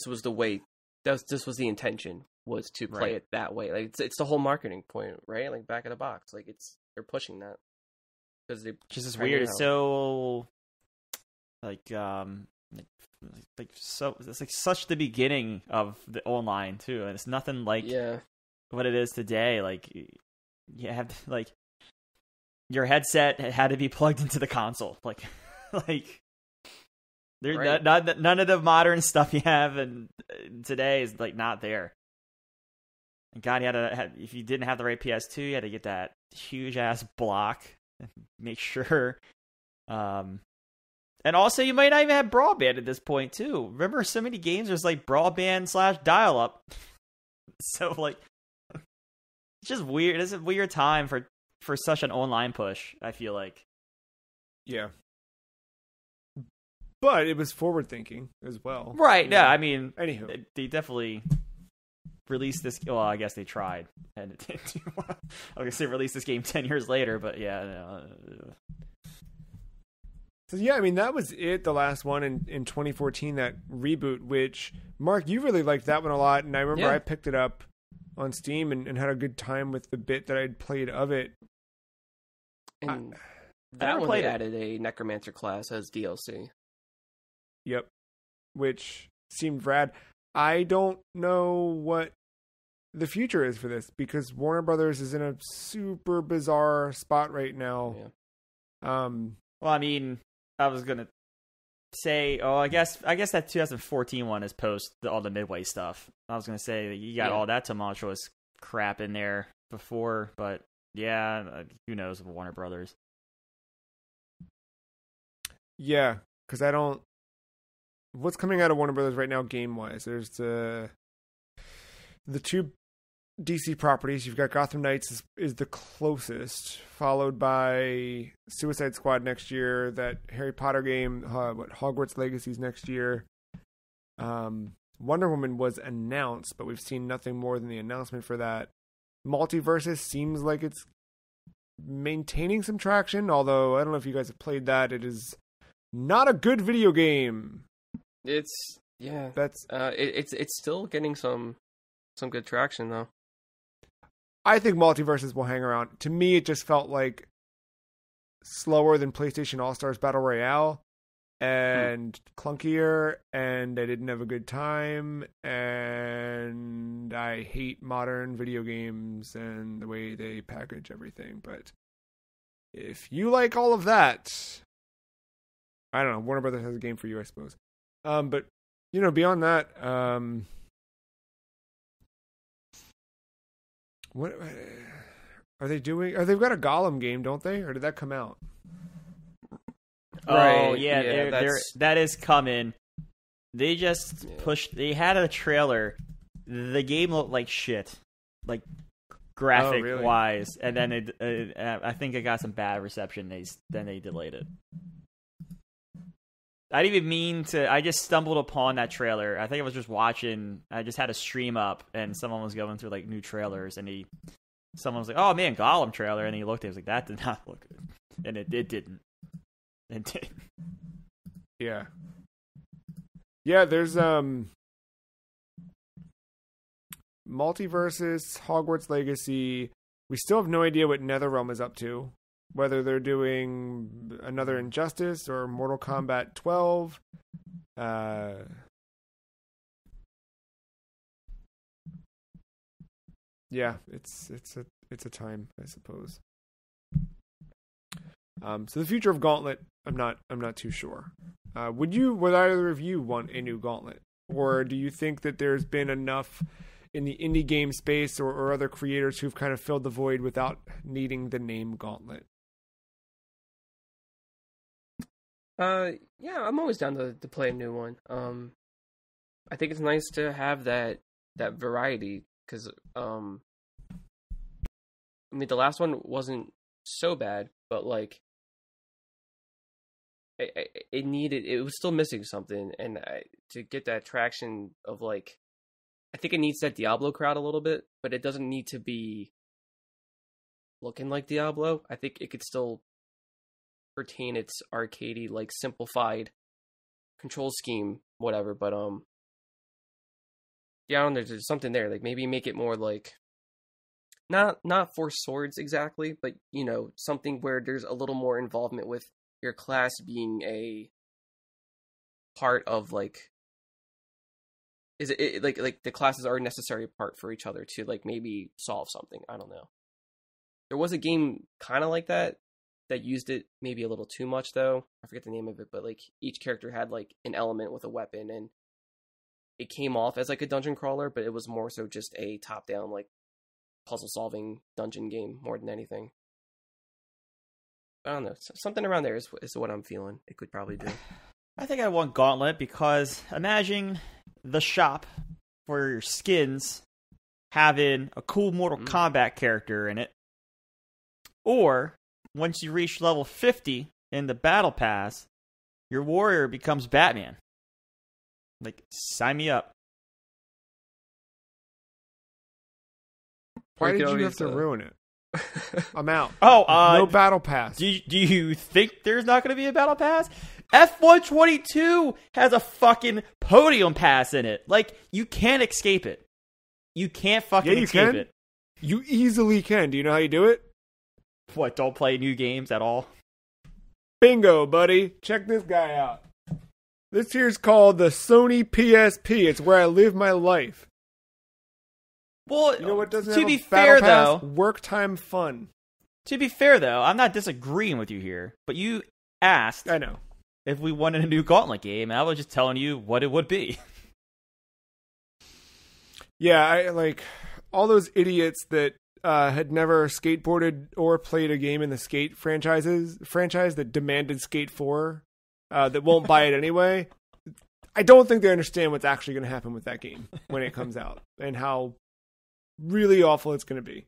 was the way, this was the intention, was to play it that way. Like it's the whole marketing point, right? Like back of the box, like they're pushing that because they just as weird. It's so so it's like such the beginning of the online too, and it's nothing like what it is today. Like you have to, like your headset had to be plugged into the console, like there's none of the modern stuff you have and today is like not there. And God, you had to if you didn't have the right PS2, you had to get that huge ass block and make sure. And also, you might not even have broadband at this point, too. Remember, so many games, there's like broadband / dial-up. So, like, it's just weird. It's a weird time for such an online push, I feel like. Yeah. But it was forward-thinking as well. Right, yeah, I mean, anywho. They definitely released this. Well, I guess they tried. And I was going to say release this game 10 years later, but yeah, no. So yeah, I mean, that was it, the last one in 2014, that reboot, which, Mark, you really liked that one a lot, and I remember I picked it up on Steam and had a good time with the bit that I'd played of it. And that one, they added a Necromancer class as DLC. Yep, which seemed rad. I don't know what the future is for this, because Warner Brothers is in a super bizarre spot right now. Yeah. Well, I mean, I was gonna say, I guess that 2014 one is post all the Midway stuff. I was gonna say that you got all that tumultuous crap in there before, but yeah, who knows with Warner Brothers. Yeah, because I don't. What's coming out of Warner Brothers right now, game wise? There's the two DC properties. You've got Gotham Knights is the closest, followed by Suicide Squad next year. That Harry Potter game, Hogwarts Legacy's next year. Wonder Woman was announced, but we've seen nothing more than the announcement for that. Multiverses seems like it's maintaining some traction, although I don't know if you guys have played that. It is not a good video game. It's still getting some good traction though. I think Multiverses will hang around. To me, it just felt like slower than PlayStation All-Stars Battle Royale and clunkier, and I didn't have a good time, and I hate modern video games and the way they package everything. But if you like all of that, I don't know, Warner Brothers has a game for you, I suppose. But, beyond that, what are they doing? They've got a Gollum game, don't they? Or did that come out? Oh, yeah, that is coming. They just pushed... They had a trailer. The game looked like shit. Like, graphic-wise. And then I think it got some bad reception. Then they delayed it. I didn't even mean to... I just stumbled upon that trailer. I think I was just watching... I just had a stream up, and someone was going through, like, new trailers, and someone was like, oh, man, Gollum trailer. And he looked at it, he was like, that did not look good. And it didn't. It did. Yeah. Yeah, there's Multiverses, Hogwarts Legacy. We still have no idea what NetherRealm is up to. Whether they're doing another Injustice or Mortal Kombat 12. Yeah, it's a time, I suppose. So the future of Gauntlet, I'm not too sure. Would either of you want a new Gauntlet, or do you think that there's been enough in the indie game space or other creators who've kind of filled the void without needing the name Gauntlet? Yeah, I'm always down to play a new one. I think it's nice to have that variety because I mean the last one wasn't so bad, but like it was still missing something, and to get that traction of like, I think it needs that Diablo crowd a little bit, but it doesn't need to be looking like Diablo. I think it could still retain its arcadey, like simplified control scheme, whatever. But yeah, I don't know, there's something there. Like maybe make it more like not for swords exactly, but something where there's a little more involvement with your class being a part of like. Is it like the classes are a necessary part for each other to like maybe solve something? I don't know. There was a game kind of like that used it maybe a little too much though. I forget the name of it, but like each character had like an element with a weapon, and it came off as like a dungeon crawler, but it was more so just a top-down like puzzle solving dungeon game more than anything. I don't know. Something around there is what I'm feeling. It could probably do. I think I want Gauntlet because imagine the shop for your skins having a cool Mortal Kombat character in it. Or, once you reach level 50 in the Battle Pass, your warrior becomes Batman. Like, sign me up. Why did you have to ruin it? I'm out. Oh, no Battle Pass. Do you think there's not going to be a Battle Pass? F122 has a fucking podium pass in it. Like, you can't escape it. You can't fucking escape it. You easily can. Do you know how you do it? What, don't play new games at all? Bingo, buddy. Check this guy out. This here's called the Sony PSP. It's where I live my life. Well, you know what doesn't to have be a fair, Battle Pass? though, work time fun. To be fair, though, I'm not disagreeing with you here, but you asked. I know. if we wanted a new Gauntlet game. I was just telling you what it would be. Yeah, I like all those idiots that had never skateboarded or played a game in the Skate franchise that demanded Skate 4 that won't buy it anyway. I don't think they understand what's actually going to happen with that game when it comes out and how really awful it's going to be.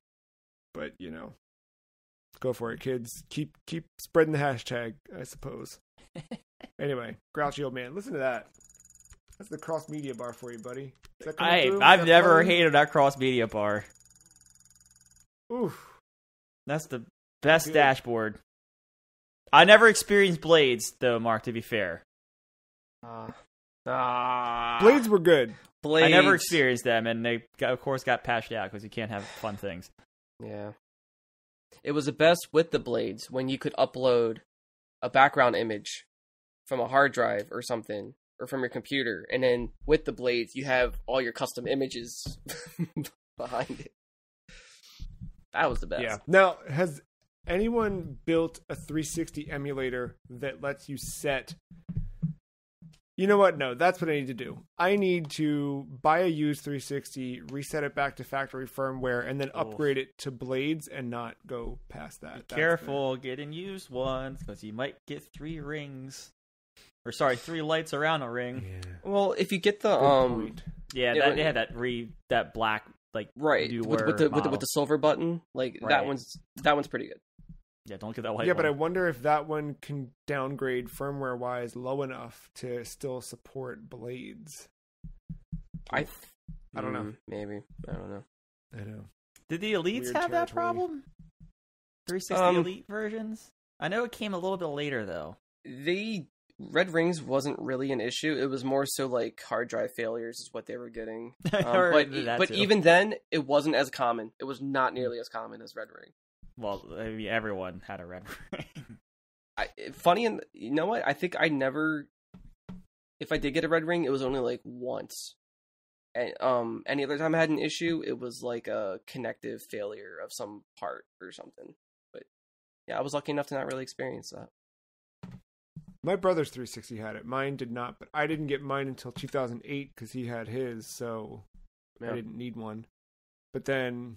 But, go for it, kids. Keep spreading the hashtag, I suppose. Anyway, Grouchy Old Man. Listen to that. That's the cross media bar for you, buddy. I've never hated that cross media bar. Oof. That's the best dashboard. I never experienced Blades, though, Mark, to be fair. Blades were good. I never experienced them, and they, of course, got patched out because you can't have fun things. Yeah. It was the best with the Blades when you could upload a background image from a hard drive or something, or from your computer, and then with the Blades, you have all your custom images behind it. That was the best. Yeah. Now, has anyone built a 360 emulator that lets you set... You know what? No, that's what I need to do. I need to buy a used 360, reset it back to factory firmware, and then upgrade it to Blades and not go past that. Be careful getting used ones, because you might get 3 rings. Or, sorry, 3 lights around a ring. Yeah. Well, if you get the... Yeah, they had that black, like... Right, with the silver button. Like, right. that one's pretty good. Yeah, don't get that white one. Yeah, but I wonder if that one can downgrade firmware-wise low enough to still support Blades. I don't know. Maybe. I don't know. I know. Did the Elites Weird have that territory. problem? 360 Elite versions? I know it came a little bit later, though. Red Rings wasn't really an issue. It was more so like hard drive failures is what they were getting. But even then, it wasn't as common. It was not nearly as common as Red Ring. Well, I mean, everyone had a Red Ring. Funny, and you know what? I think I never. If I did get a Red Ring, it was only like once. And any other time I had an issue, it was like a connective failure of some part or something. But yeah, I was lucky enough to not really experience that. My brother's 360 had it. Mine did not, but I didn't get mine until 2008 because he had his, so I didn't need one. But then,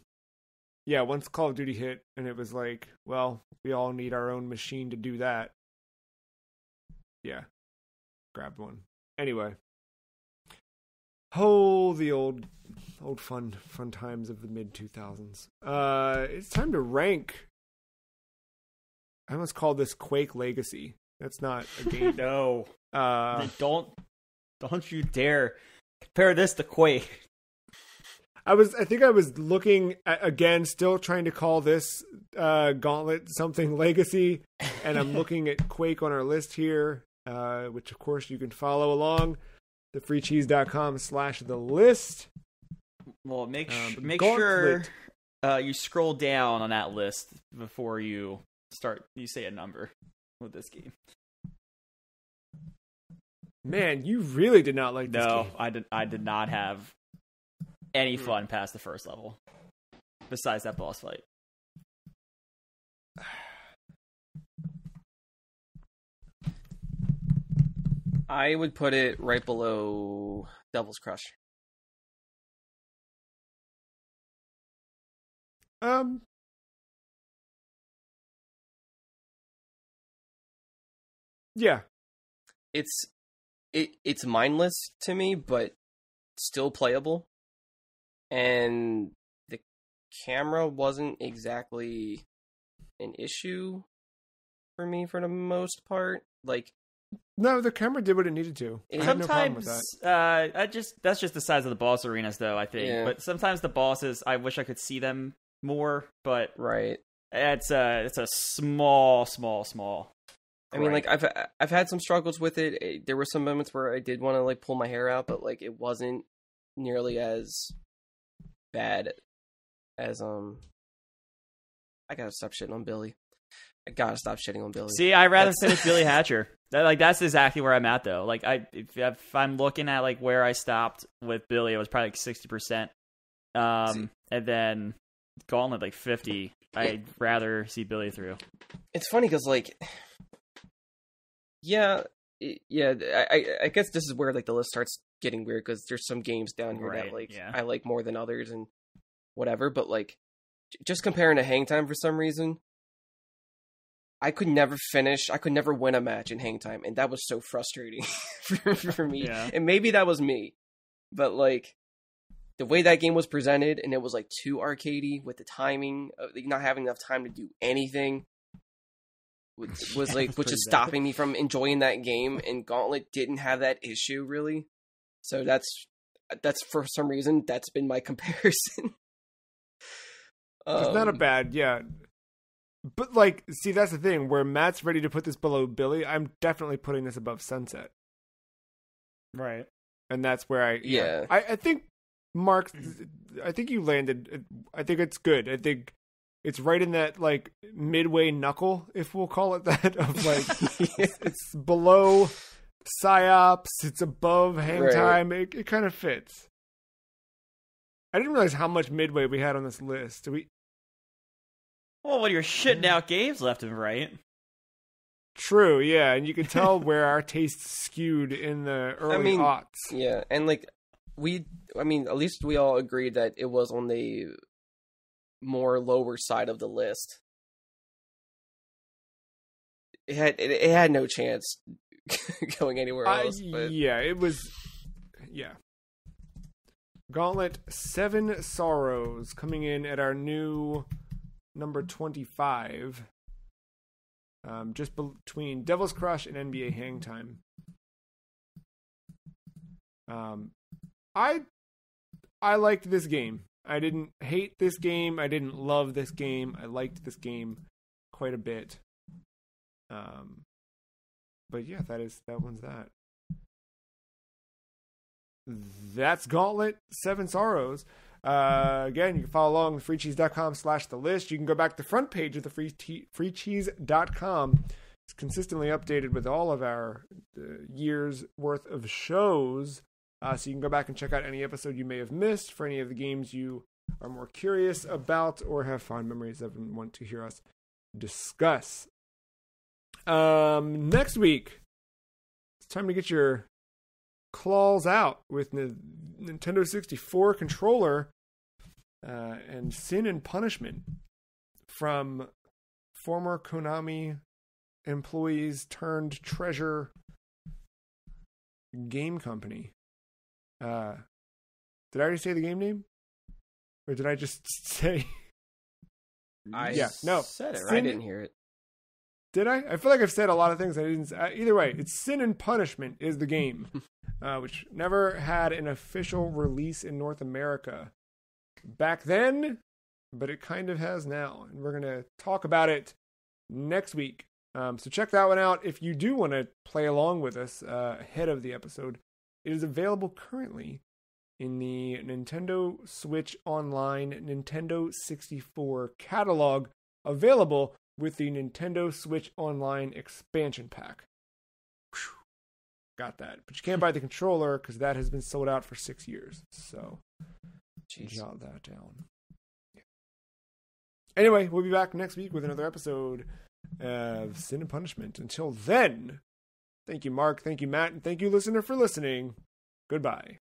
yeah, once Call of Duty hit, and it was like, well, we all need our own machine to do that. Yeah, grabbed one. Anyway, the old fun times of the mid 2000s. It's time to rank. I almost call this Quake Legacy. That's not a game. No. Don't you dare compare this to Quake. I think I was looking at, again, still trying to call this Gauntlet something Legacy, and I'm looking at Quake on our list here, which of course you can follow along, thefreecheese.com/the-list. Well, make sure you scroll down on that list before you say a number with this game. Man, you really did not like this game. No, I did not have any fun past the first level. Besides that boss fight. I would put it right below Devil's Crush. Yeah. It's mindless to me, but still playable. And the camera wasn't exactly an issue for me for the most part. Like, no, the camera did what it needed to. I had no problem with that. That's just the size of the boss arenas, though, I think. Yeah. But sometimes the bosses, I wish I could see them more, but right. It's a small. I mean, like, I've had some struggles with it. There were some moments where I did want to like pull my hair out, but like it wasn't nearly as bad as I gotta stop shitting on Billy. I gotta stop shitting on Billy. See, I'd rather finish Billy Hatcher. That's exactly where I'm at, though. Like, if I'm looking at like where I stopped with Billy, it was probably like 60%. And then Gauntlet like 50. I'd rather see Billy through. It's funny because like, yeah, yeah, I guess this is where like the list starts getting weird because there's some games down here that like I like more than others and whatever. But like, just comparing to Hang Time for some reason, I could never win a match in Hang Time, and that was so frustrating for me. Yeah. And maybe that was me, but like the way that game was presented, and it was like too arcadey with the timing, not having enough time to do anything. Was like, which is stopping me from enjoying that game, and Gauntlet didn't have that issue really. So that's for some reason that's been my comparison. It's not a bad, but like, see, that's the thing. Where Matt's ready to put this below Billy, I'm definitely putting this above Sunset. Right, and that's where I think Mark, I think you landed. I think it's good. I think it's right in that like midway Knuckle, if we'll call it that, of like it's below Psyops, it's above Hang Time. It kind of fits. I didn't realize how much Midway we had on this list. Well, when you're shitting out games left and right. True, yeah, and you can tell where our tastes skewed in the early aughts. Yeah, and like at least we all agreed that it was on the more lower side of the list. It had no chance going anywhere else. Yeah, it was. Yeah. Gauntlet 7 Sorrows coming in at our new number 25. Just between Devil's Crush and NBA Hang Time. I liked this game. I didn't hate this game. I didn't love this game. I liked this game quite a bit. But yeah, that one's that. That's Gauntlet 7 Sorrows. Again, you can follow along with freecheese.com/the list. You can go back to the front page of the freecheese.com. It's consistently updated with all of our years worth of shows. So you can go back and check out any episode you may have missed for any of the games you are more curious about or have fond memories of and want to hear us discuss. Next week, it's time to get your claws out with the Nintendo 64 controller and Sin and Punishment from former Konami employees turned treasure game company. Did I already say the game name? Or did I just say... said it, right? I didn't hear it. Did I? I feel like I've said a lot of things I didn't say. Either way, it's Sin and Punishment is the game, which never had an official release in North America back then, but it kind of has now. And we're going to talk about it next week. So check that one out if you do want to play along with us ahead of the episode. It is available currently in the Nintendo Switch Online Nintendo 64 catalog, available with the Nintendo Switch Online expansion pack. Whew. Got that. But you can't buy the controller because that has been sold out for 6 years. So, jot that down. Yeah. Anyway, we'll be back next week with another episode of Sin and Punishment. Until then, thank you, Mark. Thank you, Matt. And thank you, listener, for listening. Goodbye.